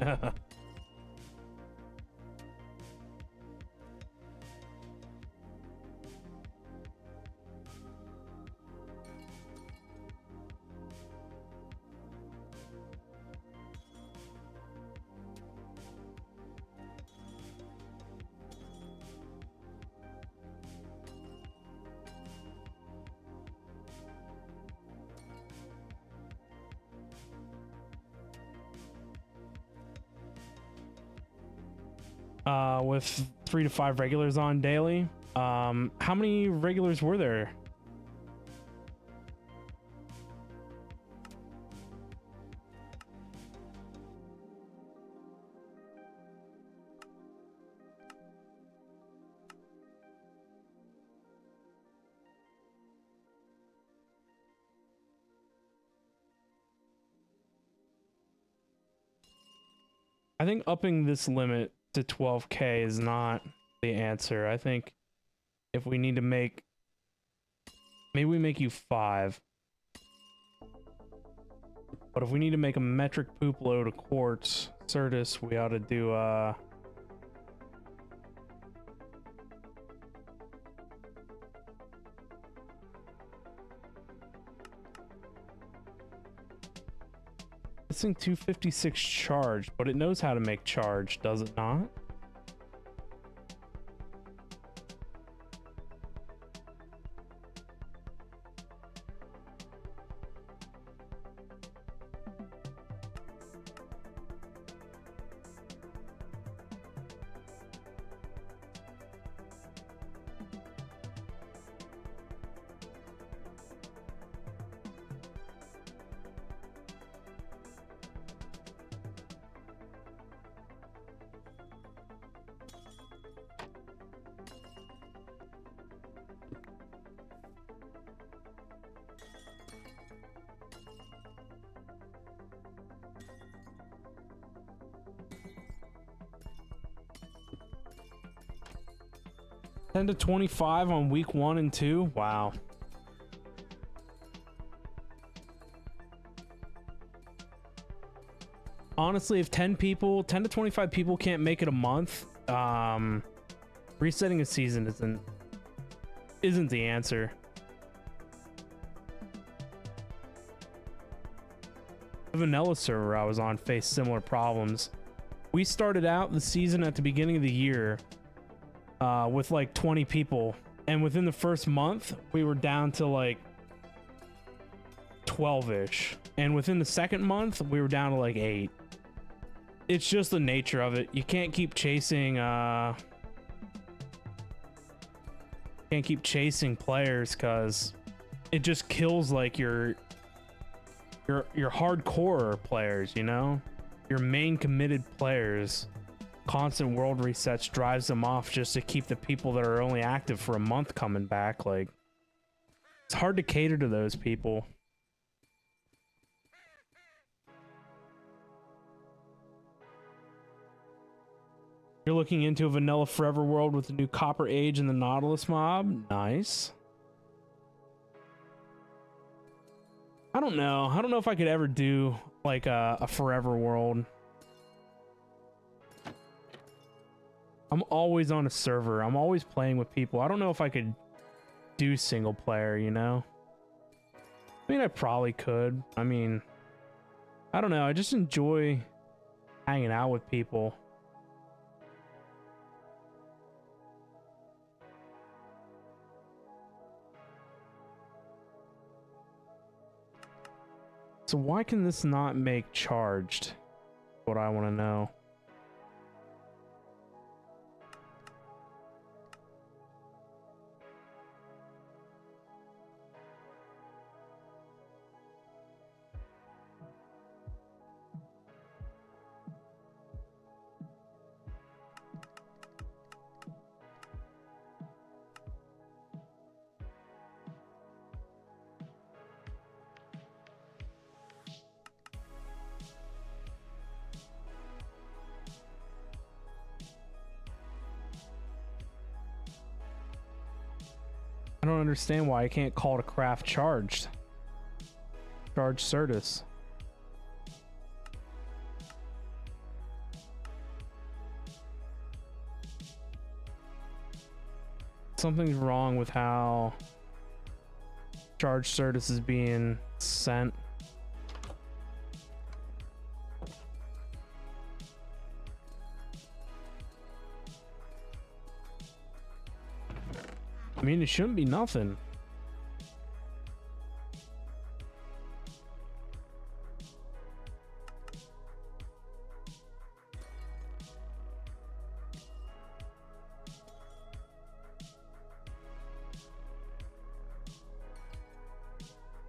With 3 to 5 regulars on daily. How many regulars were there? I think upping this limit to 12K is not the answer. I think if we need to make, maybe we make you 5. But if we need to make a metric poop load of quartz Certus, we ought to do this thing 256 charged, but it knows how to make charge, does it not? $10 to $25 on week 1 and 2. Wow. Honestly, if 10 to 25 people can't make it a month, resetting a season isn't the answer. The vanilla server I was on faced similar problems. We started out the season at the beginning of the year with like 20 people, and within the first month we were down to like 12-ish, and within the second month we were down to like 8. It's just the nature of it. You can't keep chasing players, because it just kills like your hardcore players, you know, your main committed players. constant world resets drives them off just to keep the people that are only active for a month coming back. Like, it's hard to cater to those people. You're looking into a vanilla forever world with the new Copper Age and the Nautilus mob. Nice. I don't know. I don't know if I could ever do like a forever world. I'm always on a server. I'm always playing with people. I don't know if I could do single player, you know? I mean, I probably could. I mean, I don't know. I just enjoy hanging out with people. So why can this not make charged? What I want to know. I don't understand why I can't call it a craft charged. Charge Certus. Something's wrong with how Charge Certus is being sent. I mean, it shouldn't be nothing.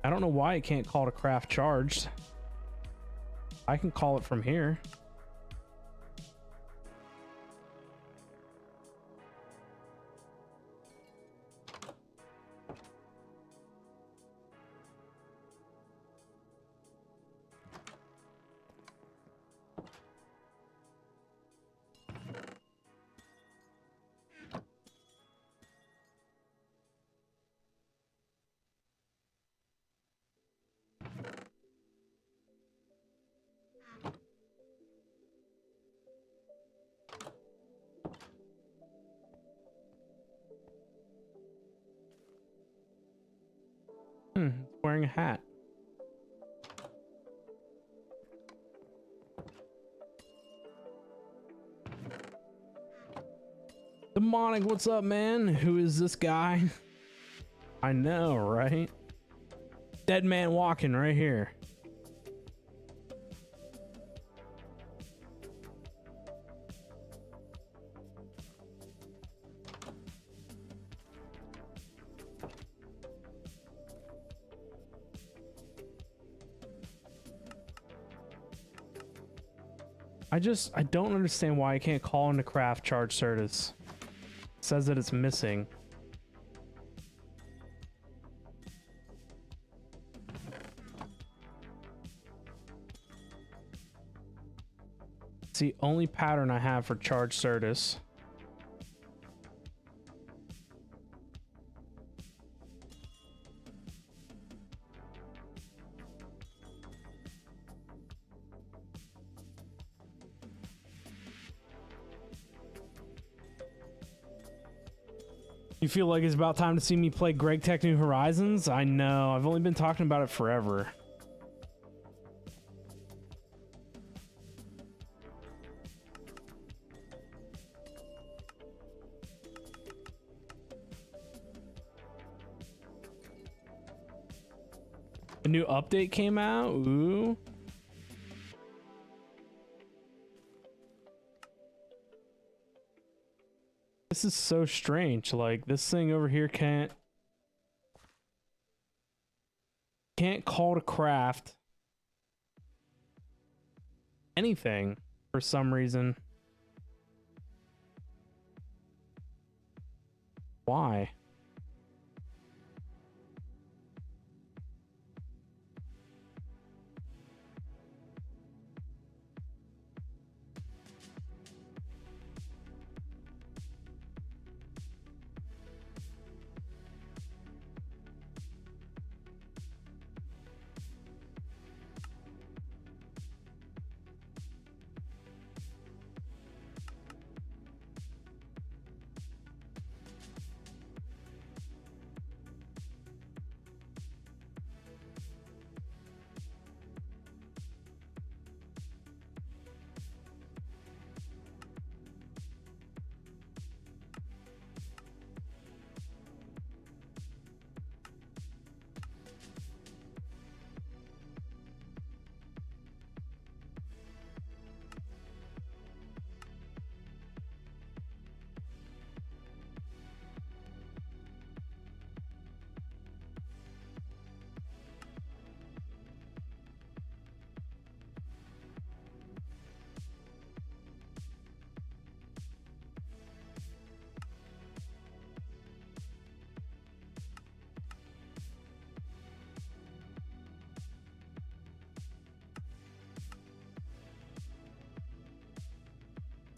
I don't know why it can't call it a craft charged. I can call it from here. Wearing a hat. Demonic, what's up, man? Who is this guy? I know, right? Dead man walking right here. I don't understand why I can't call into craft charge Certus. It says that it's missing. It's the only pattern I have for charge Certus. You feel like it's about time to see me play Greg Tech New Horizons? I know, I've only been talking about it forever. A new update came out? Ooh. This is so strange. Like, this thing over here can't call to craft anything for some reason. Why?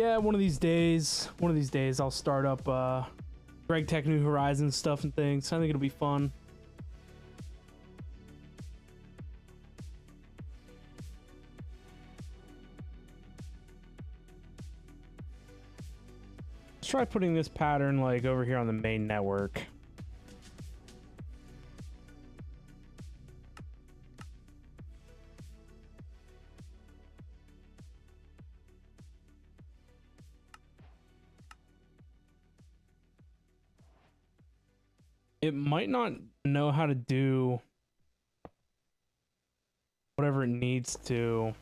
Yeah, one of these days I'll start up Greg Tech New Horizons stuff and things. I think it'll be fun. Let's try putting this pattern like over here on the main network. It might not know how to do whatever it needs to.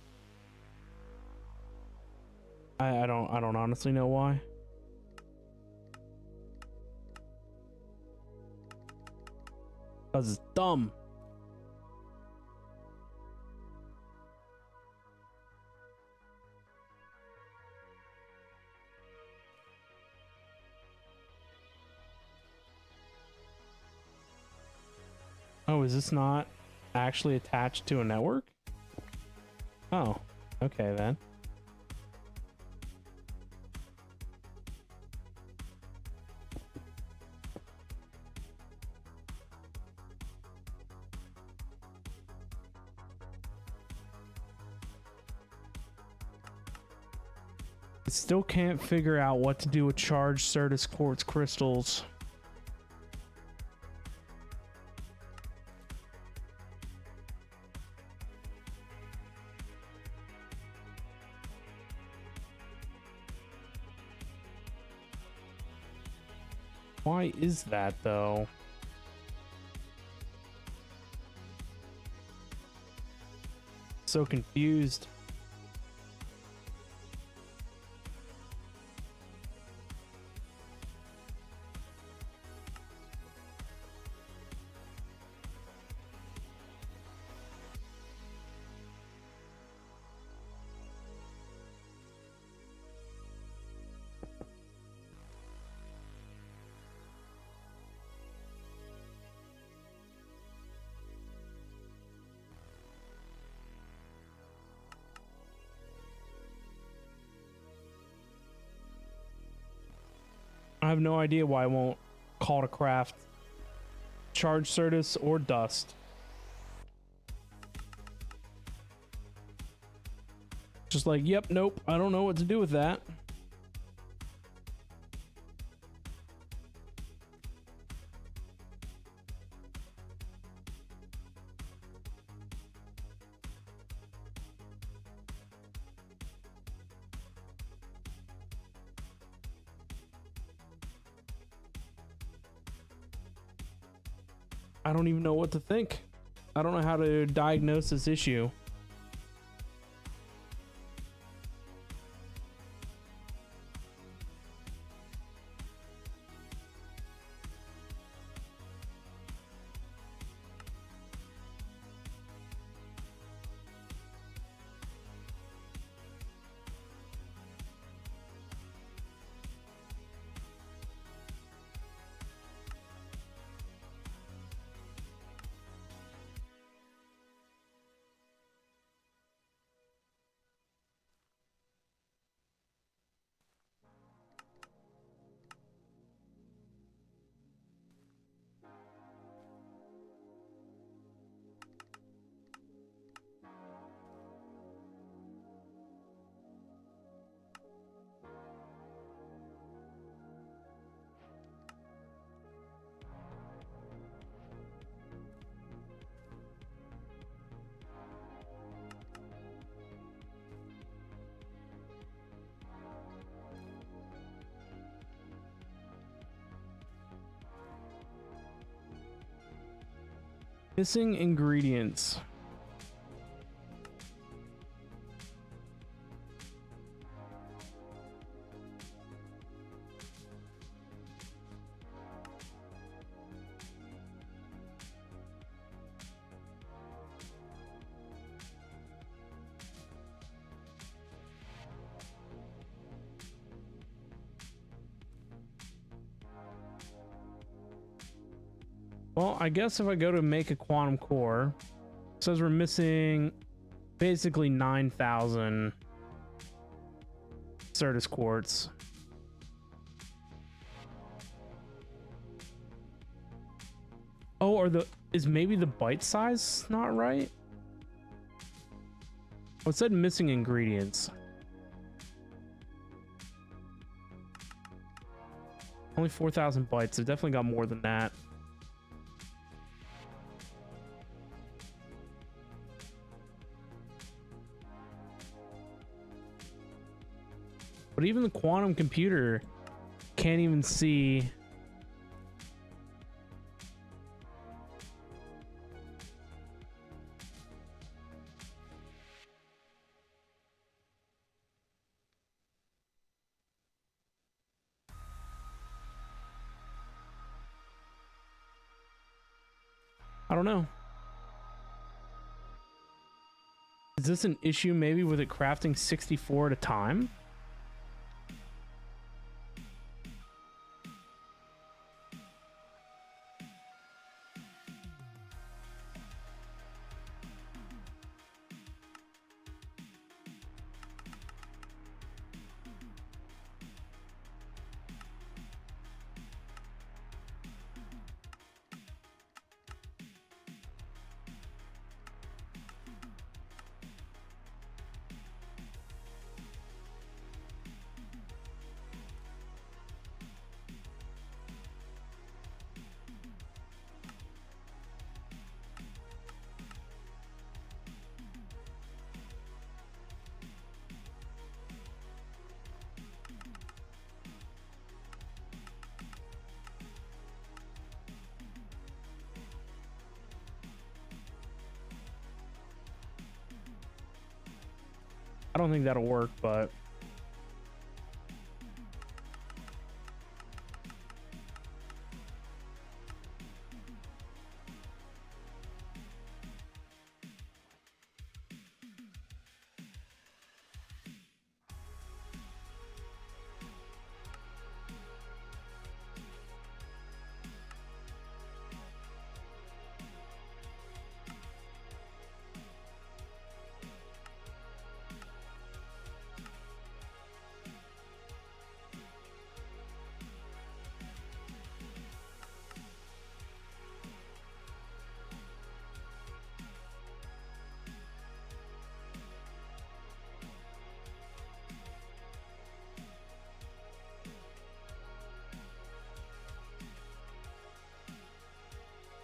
I don't honestly know why. Cause it's dumb. Oh, is this not actually attached to a network? Oh, okay then. I still can't figure out what to do with charged Certus quartz crystals. Why is that though? So confused. I have no idea why I won't call to craft charged Certus or dust. Just like, yep, nope, I don't know what to do with that. I don't even know what to think. I don't know how to diagnose this issue. Missing ingredients. Well, I guess if I go to make a quantum core, it says we're missing basically 9,000 Certus quartz. Oh, or is maybe the bite size not right? Oh, it said missing ingredients. Only 4,000 bytes. I've definitely got more than that. But even the quantum computer can't even see. I don't know. Is this an issue maybe with it crafting 64 at a time? I don't think that'll work, but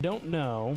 don't know.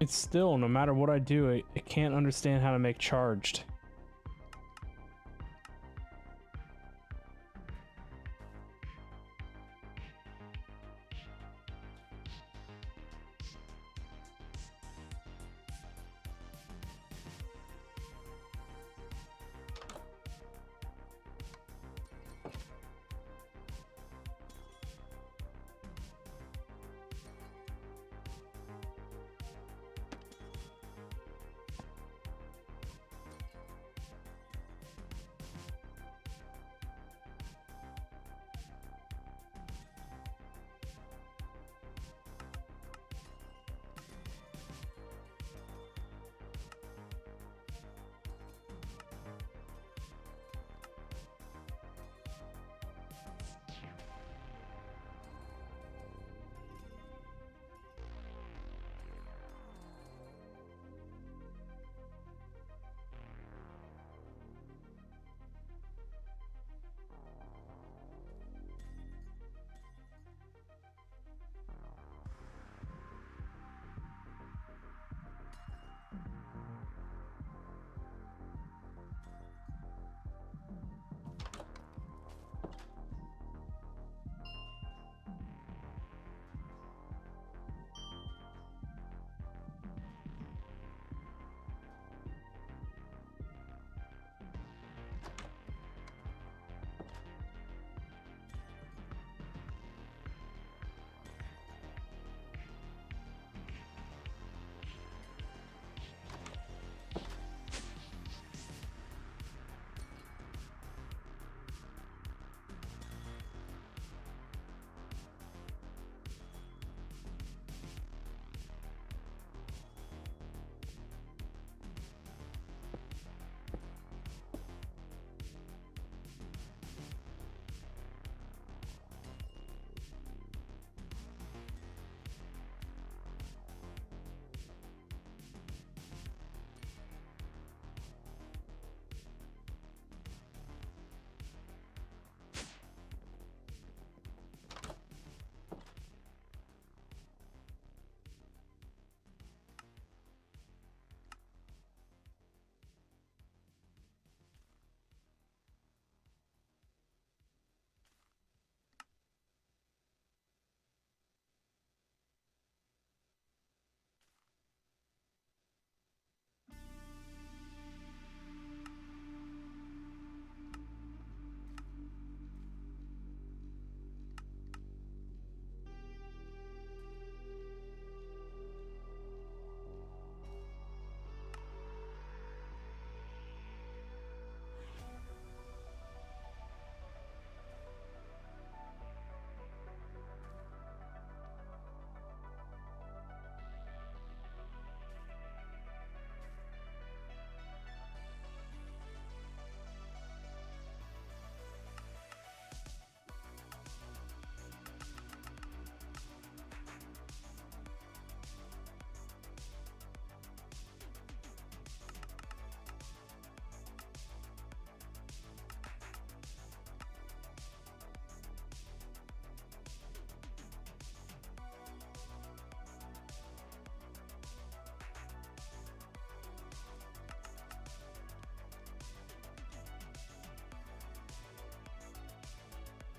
It's still, no matter what I do, it can't understand how to make charged.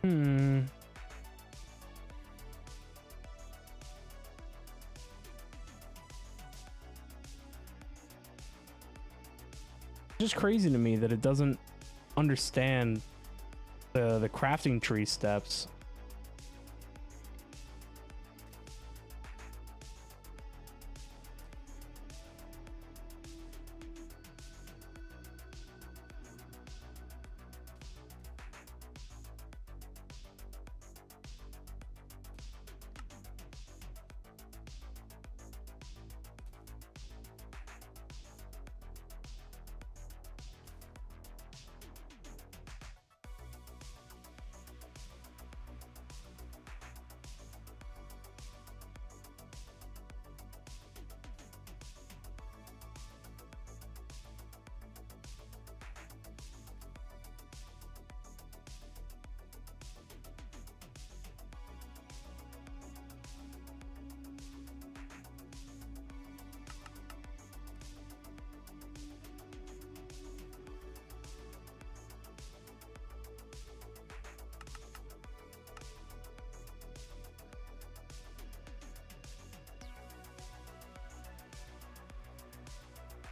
Hmm. It's just crazy to me that it doesn't understand the crafting tree steps.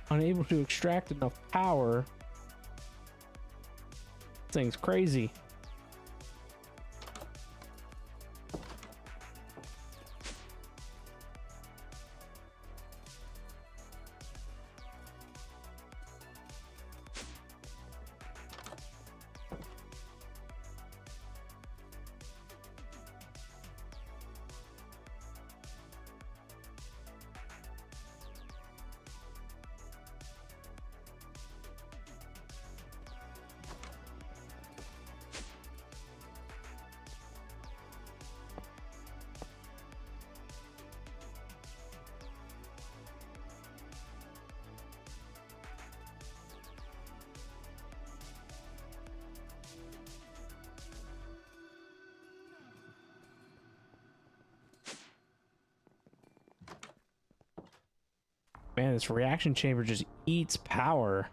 Unable to extract enough power. This thing's crazy. Man, this reaction chamber just eats power.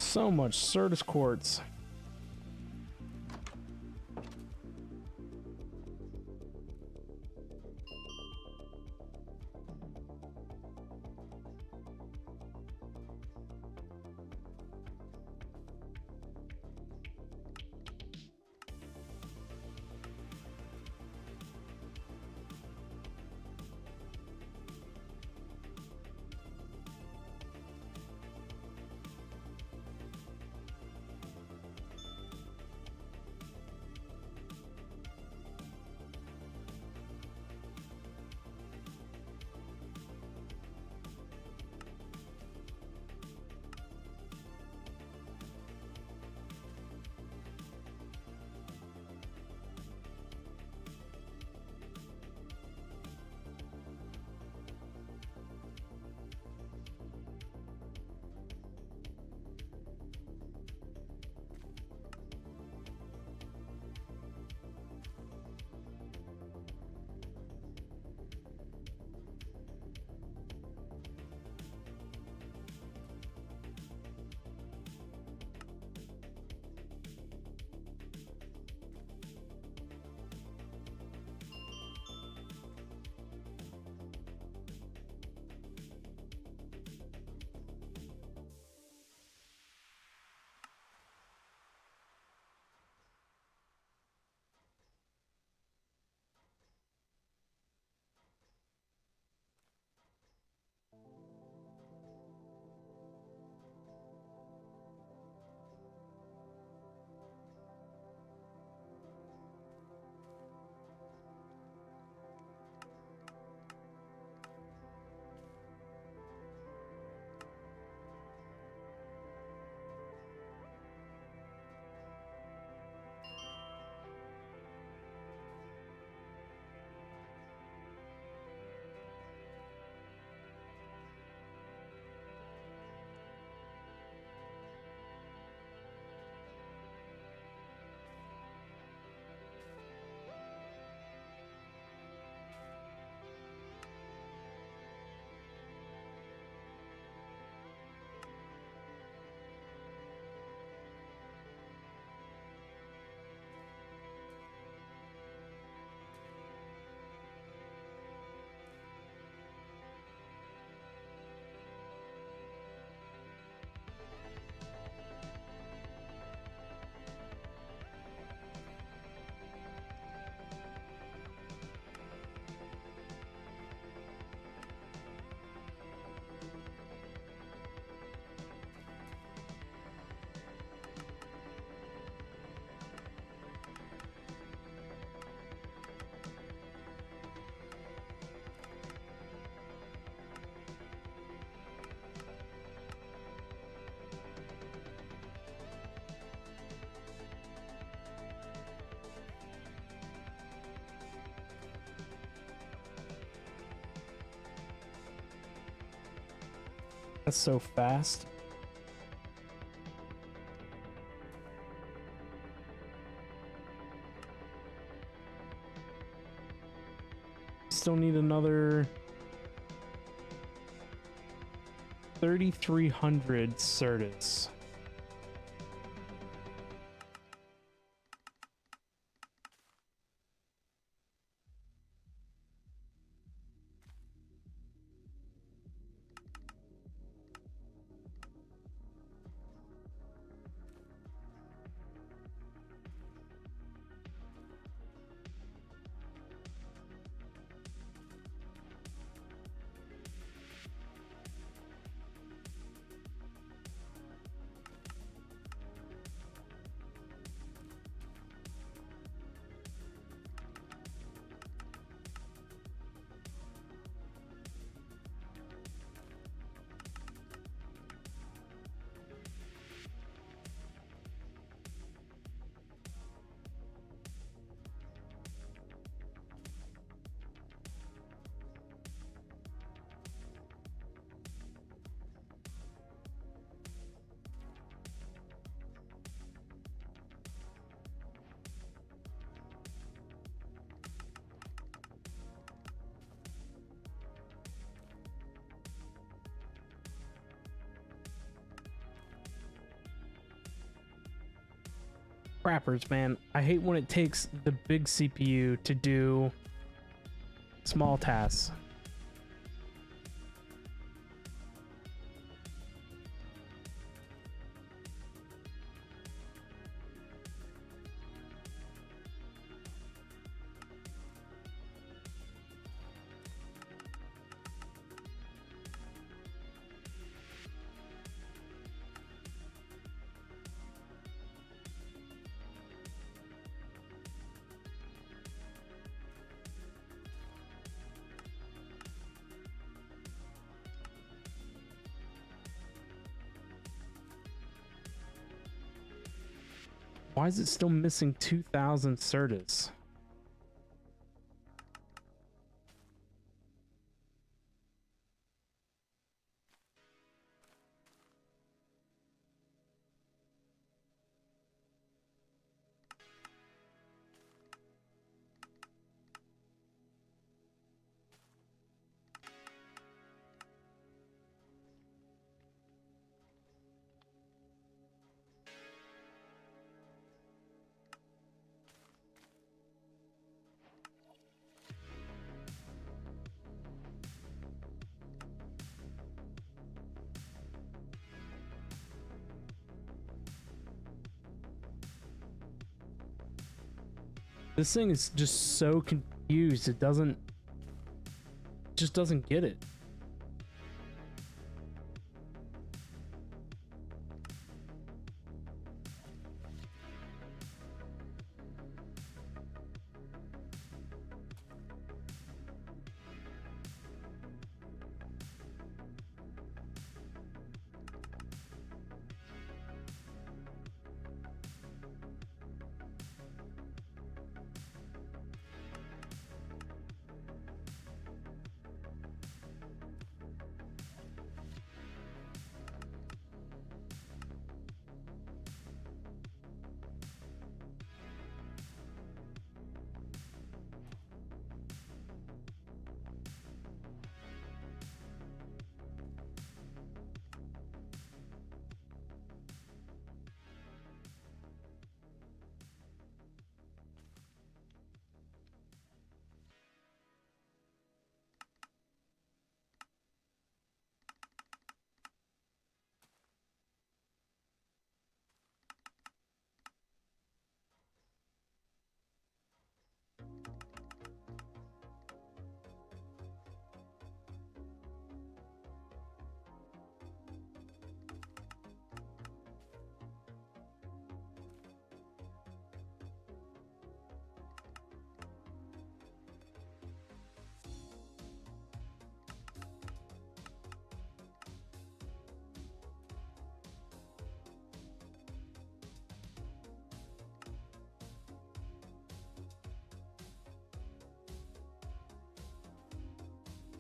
So much Certus quartz. That's so fast. Still need another 3,300 certus. Crappers, man. I hate when it takes the big CPU to do small tasks. Why is it still missing 2,000 certus? This thing is just so confused. It just doesn't get it.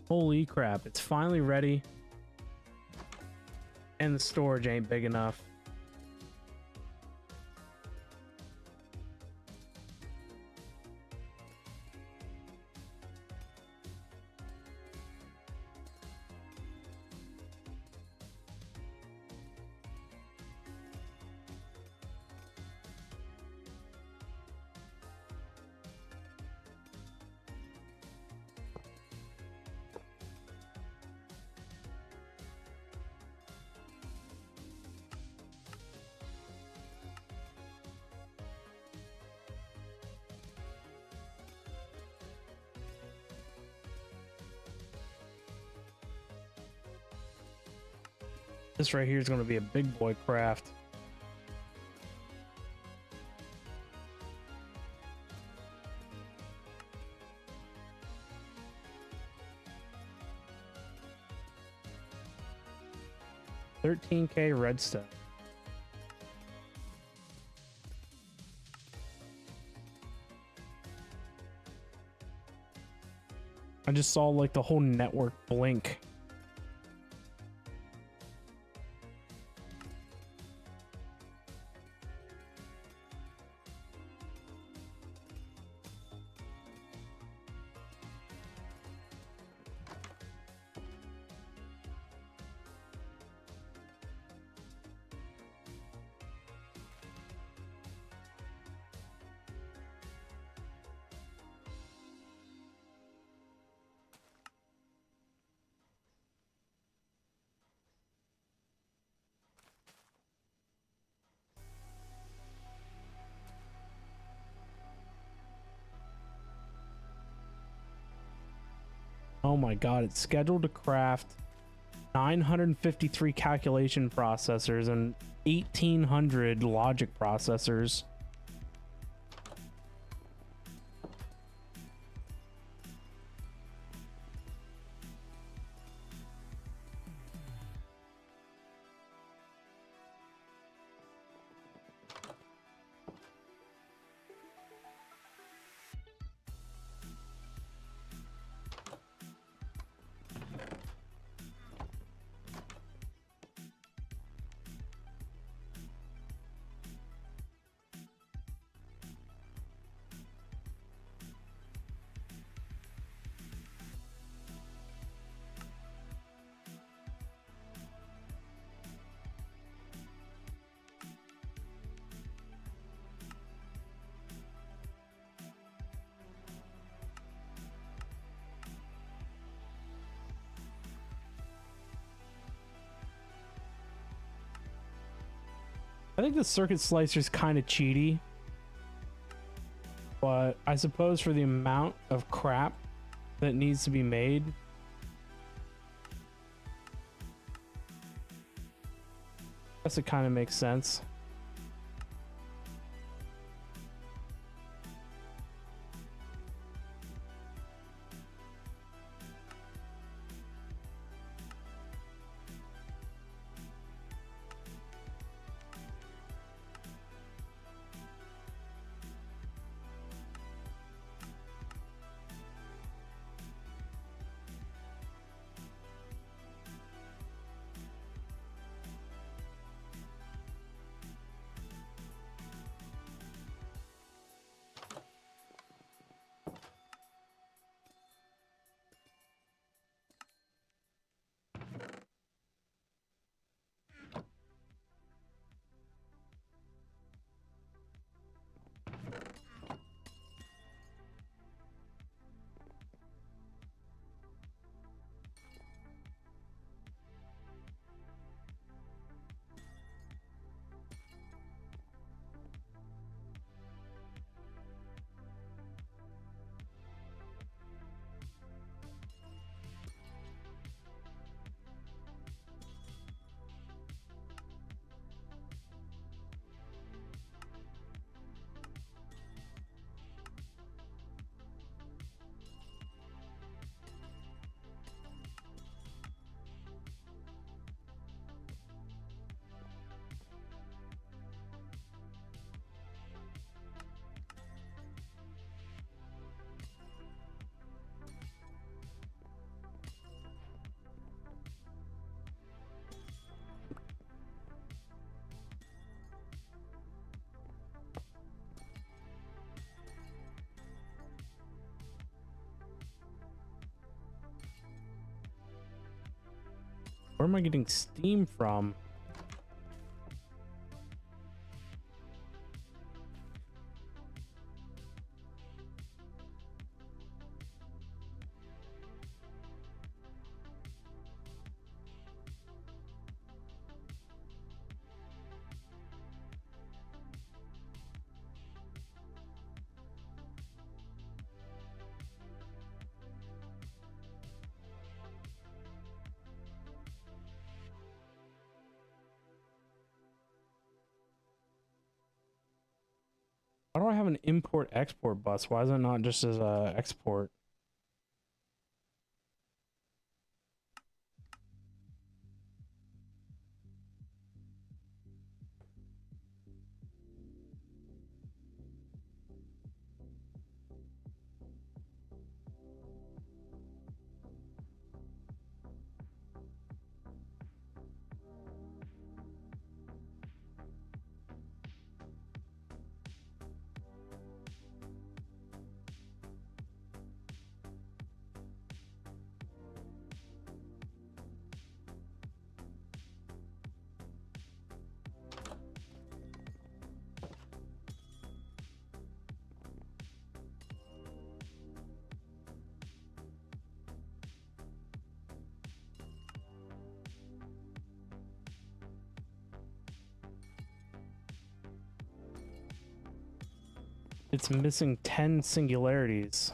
Holy crap, it's finally ready. and the storage ain't big enough. This right here is going to be a big boy craft. $13K redstone. I just saw like the whole network blink. Oh my god, it's scheduled to craft 953 calculation processors and 1800 logic processors. I think the circuit slicer is kind of cheaty, but I suppose for the amount of crap that needs to be made, I guess it kind of makes sense. Where am I getting steam from? Why do I have an import-export bus? Why is it not just as a export? It's missing 10 singularities.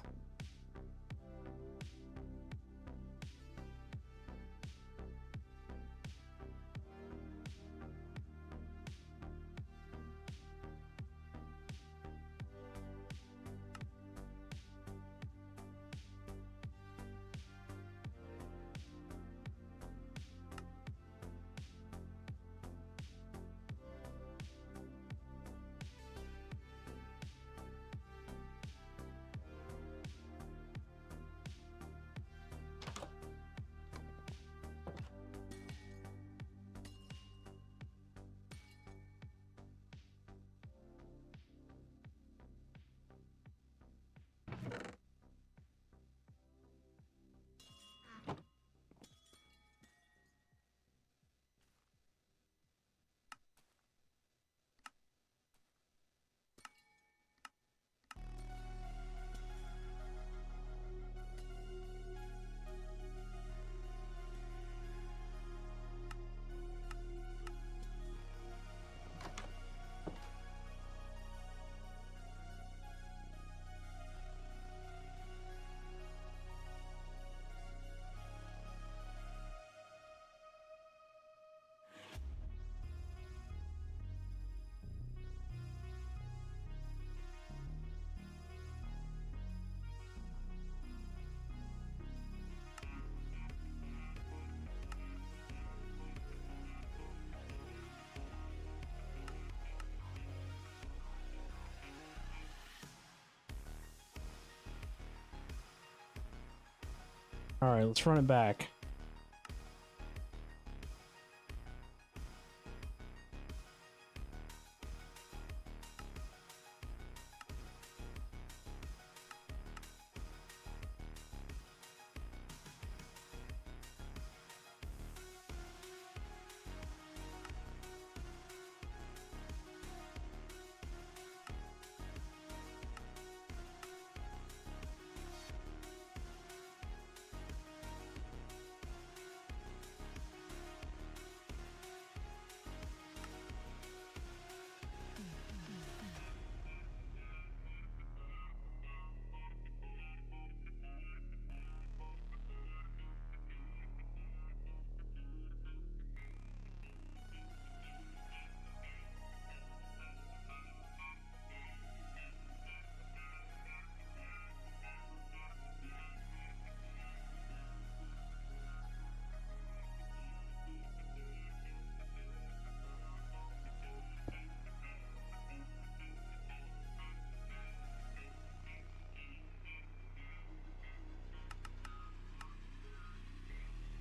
All right, let's run it back.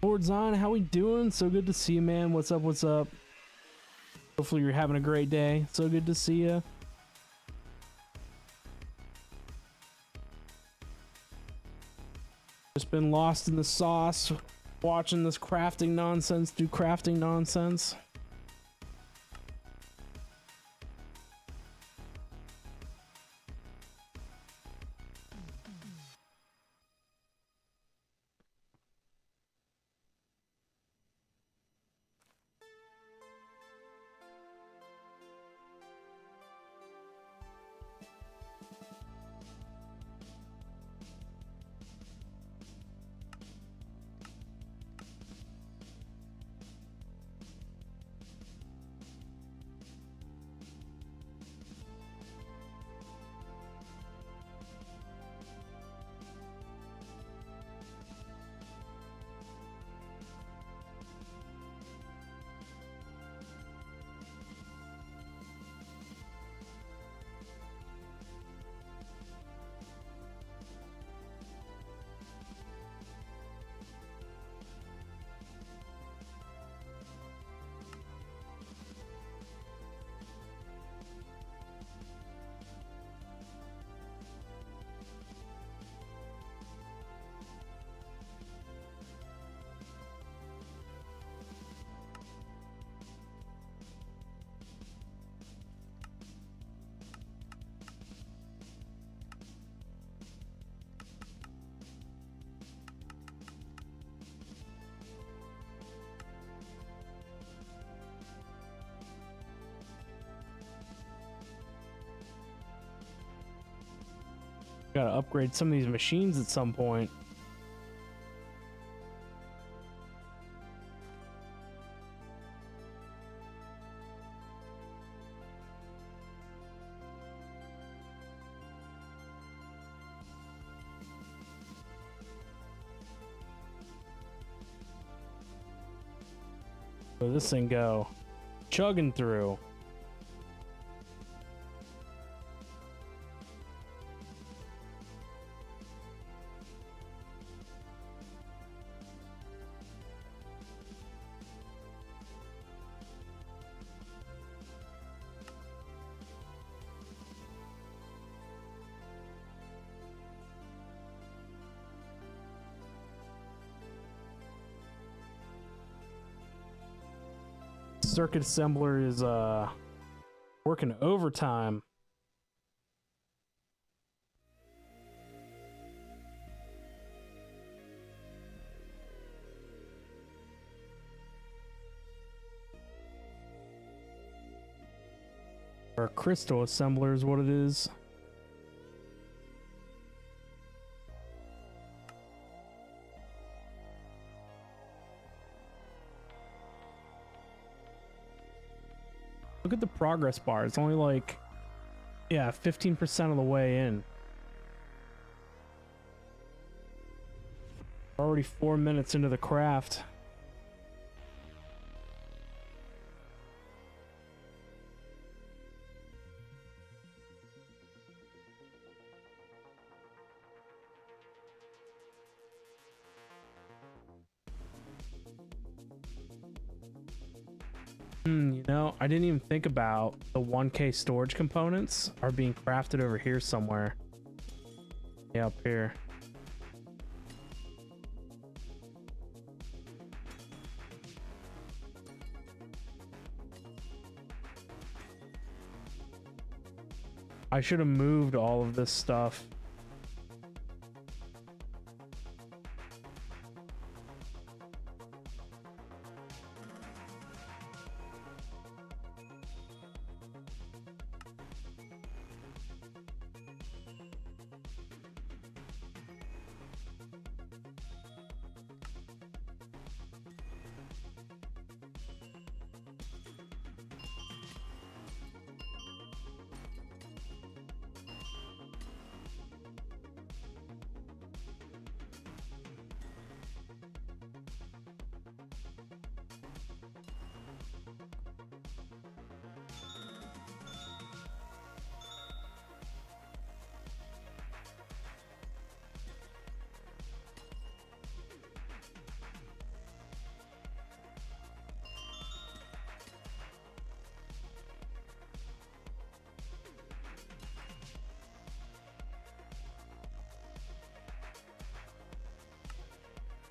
Boards on, how we doing? So good to see you, man. What's up? What's up? Hopefully you're having a great day. So good to see you. Just been lost in the sauce watching this crafting nonsense do crafting nonsense. Gotta upgrade some of these machines at some point. So this thing go chugging through. Circuit assembler is working overtime. Or crystal assembler is what it is. Look at the progress bar. It's only like, yeah, 15% of the way in. Already 4 minutes into the craft. You know, I didn't even think about the 1K storage components are being crafted over here somewhere. Yeah, up here. I should have moved all of this stuff.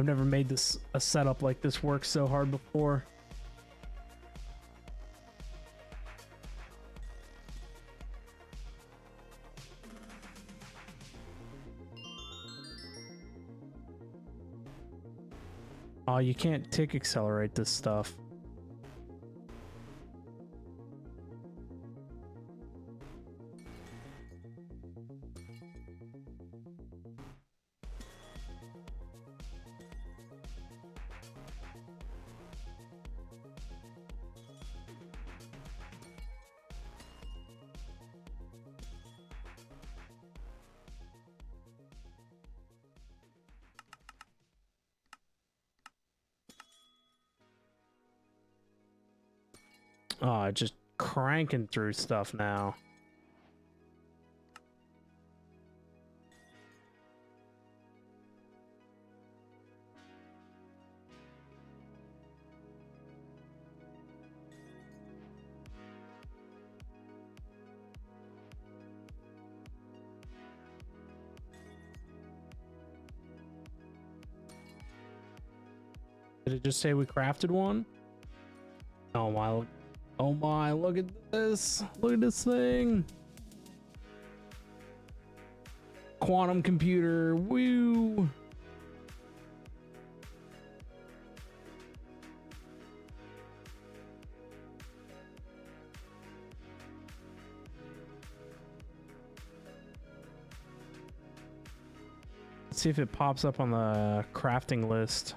I've never made this a setup like this work so hard before. Oh, you can't tick accelerate this stuff. Oh, just cranking through stuff now. Did it just say we crafted one? Oh my. Oh my, look at this. Look at this thing. Quantum computer. Woo. Let's see if it pops up on the crafting list.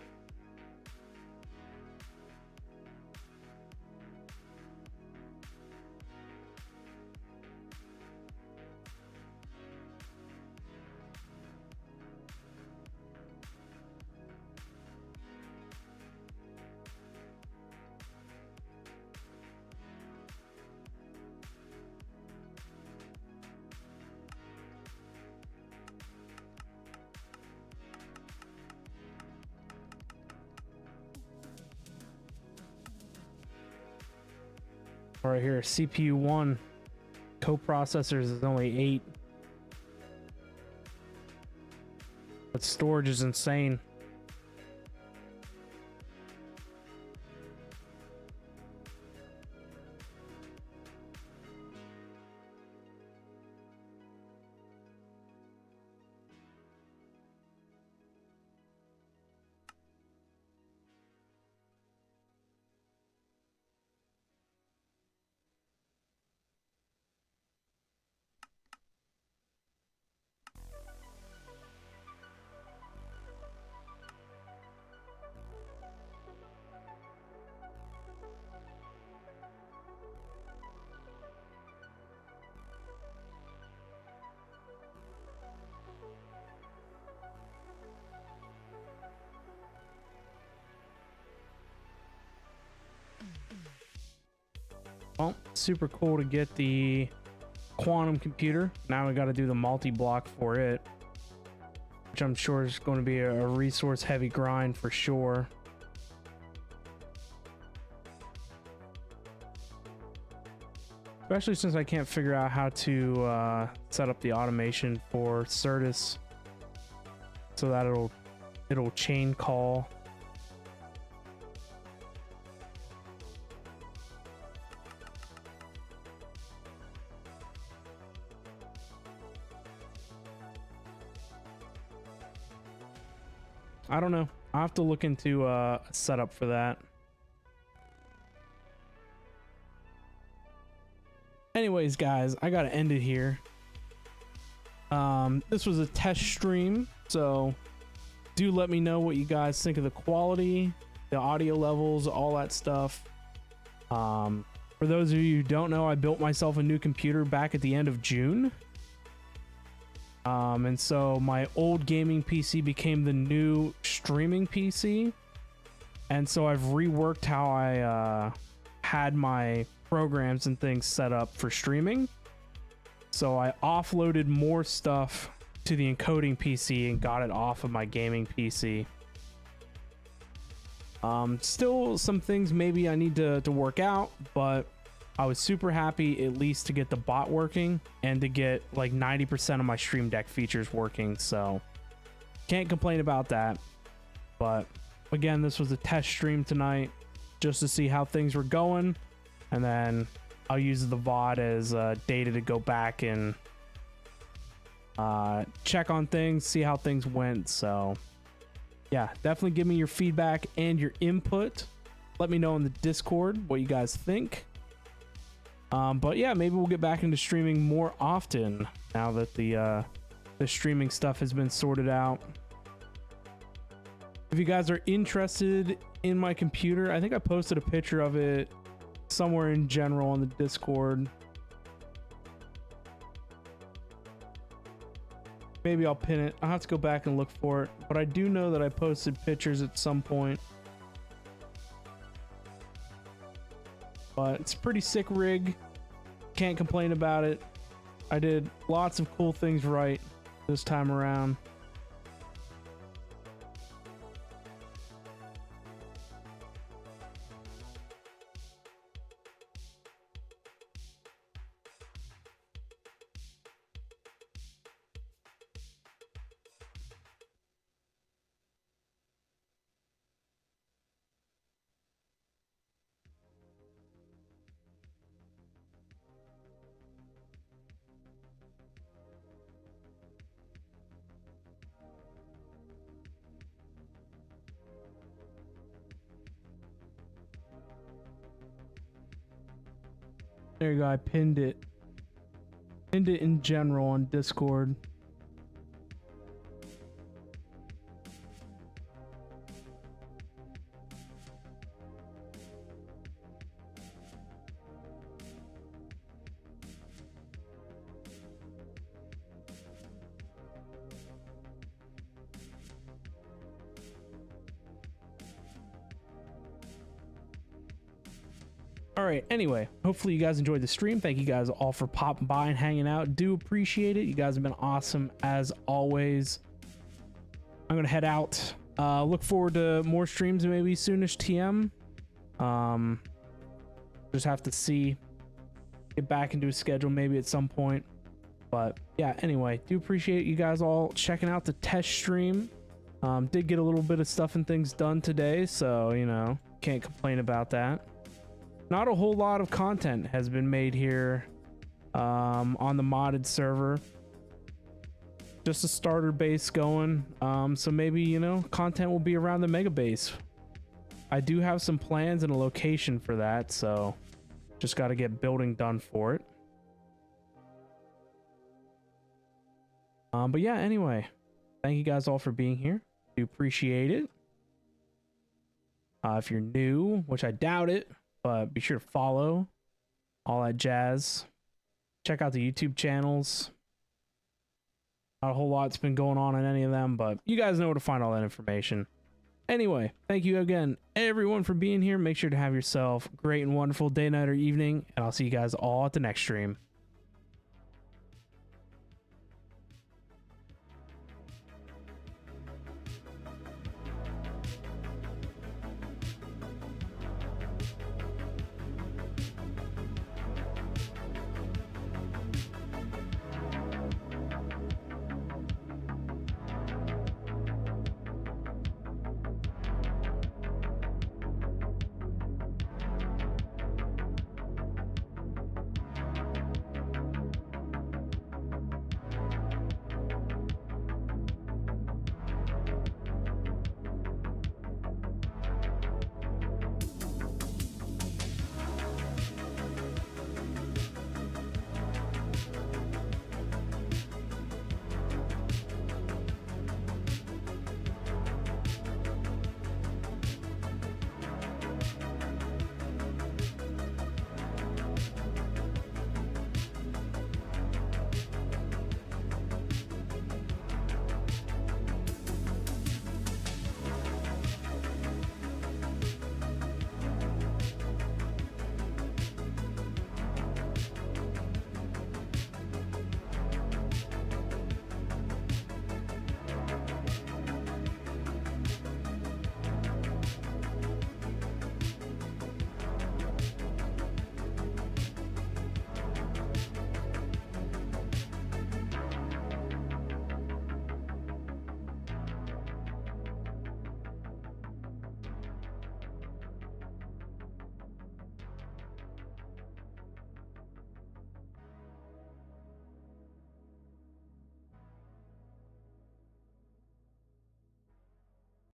Right here, CPU 1, co-processors is only 8. But storage is insane. Well, super cool to get the quantum computer. Now we got to do the multi-block for it, which I'm sure is going to be a resource heavy grind for sure. Especially since I can't figure out how to set up the automation for Certus so that it'll chain call. I don't know. I'll have to look into a setup for that. Anyways, guys, I gotta end it here. This was a test stream, so do let me know what you guys think of the quality, the audio levels, all that stuff. For those of you who don't know, I built myself a new computer back at the end of June. And so my old gaming PC became the new streaming PC. And so I've reworked how I had my programs and things set up for streaming. So I offloaded more stuff to the encoding PC and got it off of my gaming PC. Still some things maybe I need to work out, but I was super happy at least to get the bot working and to get like 90% of my Stream Deck features working. So can't complain about that. But But again, this was a test stream tonight just to see how things were going, and then I'll use the VOD as data to go back and check on things, see how things went. So yeah, definitely give me your feedback and your input. Let me know in the Discord what you guys think. But yeah, maybe we'll get back into streaming more often now that the streaming stuff has been sorted out. If you guys are interested in my computer, I think I posted a picture of it somewhere in general on the Discord. Maybe I'll pin it. I'll have to go back and look for it, but I do know that I posted pictures at some point. But it's a pretty sick rig. Can't complain about it. I did lots of cool things right this time around. There you go. I pinned it. Pinned it in general on Discord. All right, anyway, hopefully you guys enjoyed the stream. Thank you guys all for popping by and hanging out. Do appreciate it. You guys have been awesome as always. I'm gonna head out. Look forward to more streams maybe soonish TM. Just have to see, get back into a schedule maybe at some point. But yeah, anyway, do appreciate you guys all checking out the test stream. Did get a little bit of stuff and things done today, so you know, can't complain about that. Not a whole lot of content has been made here on the modded server. Just a starter base going. So maybe, you know, content will be around the mega base. I do have some plans and a location for that, so just got to get building done for it. But yeah, anyway, thank you guys all for being here. Do appreciate it. If you're new, which I doubt it, but be sure to follow, all that jazz. Check out the YouTube channels. Not a whole lot's been going on in any of them, but you guys know where to find all that information. Anyway, thank you again, everyone, for being here. Make sure to have yourself a great and wonderful day, night, or evening, and I'll see you guys all at the next stream.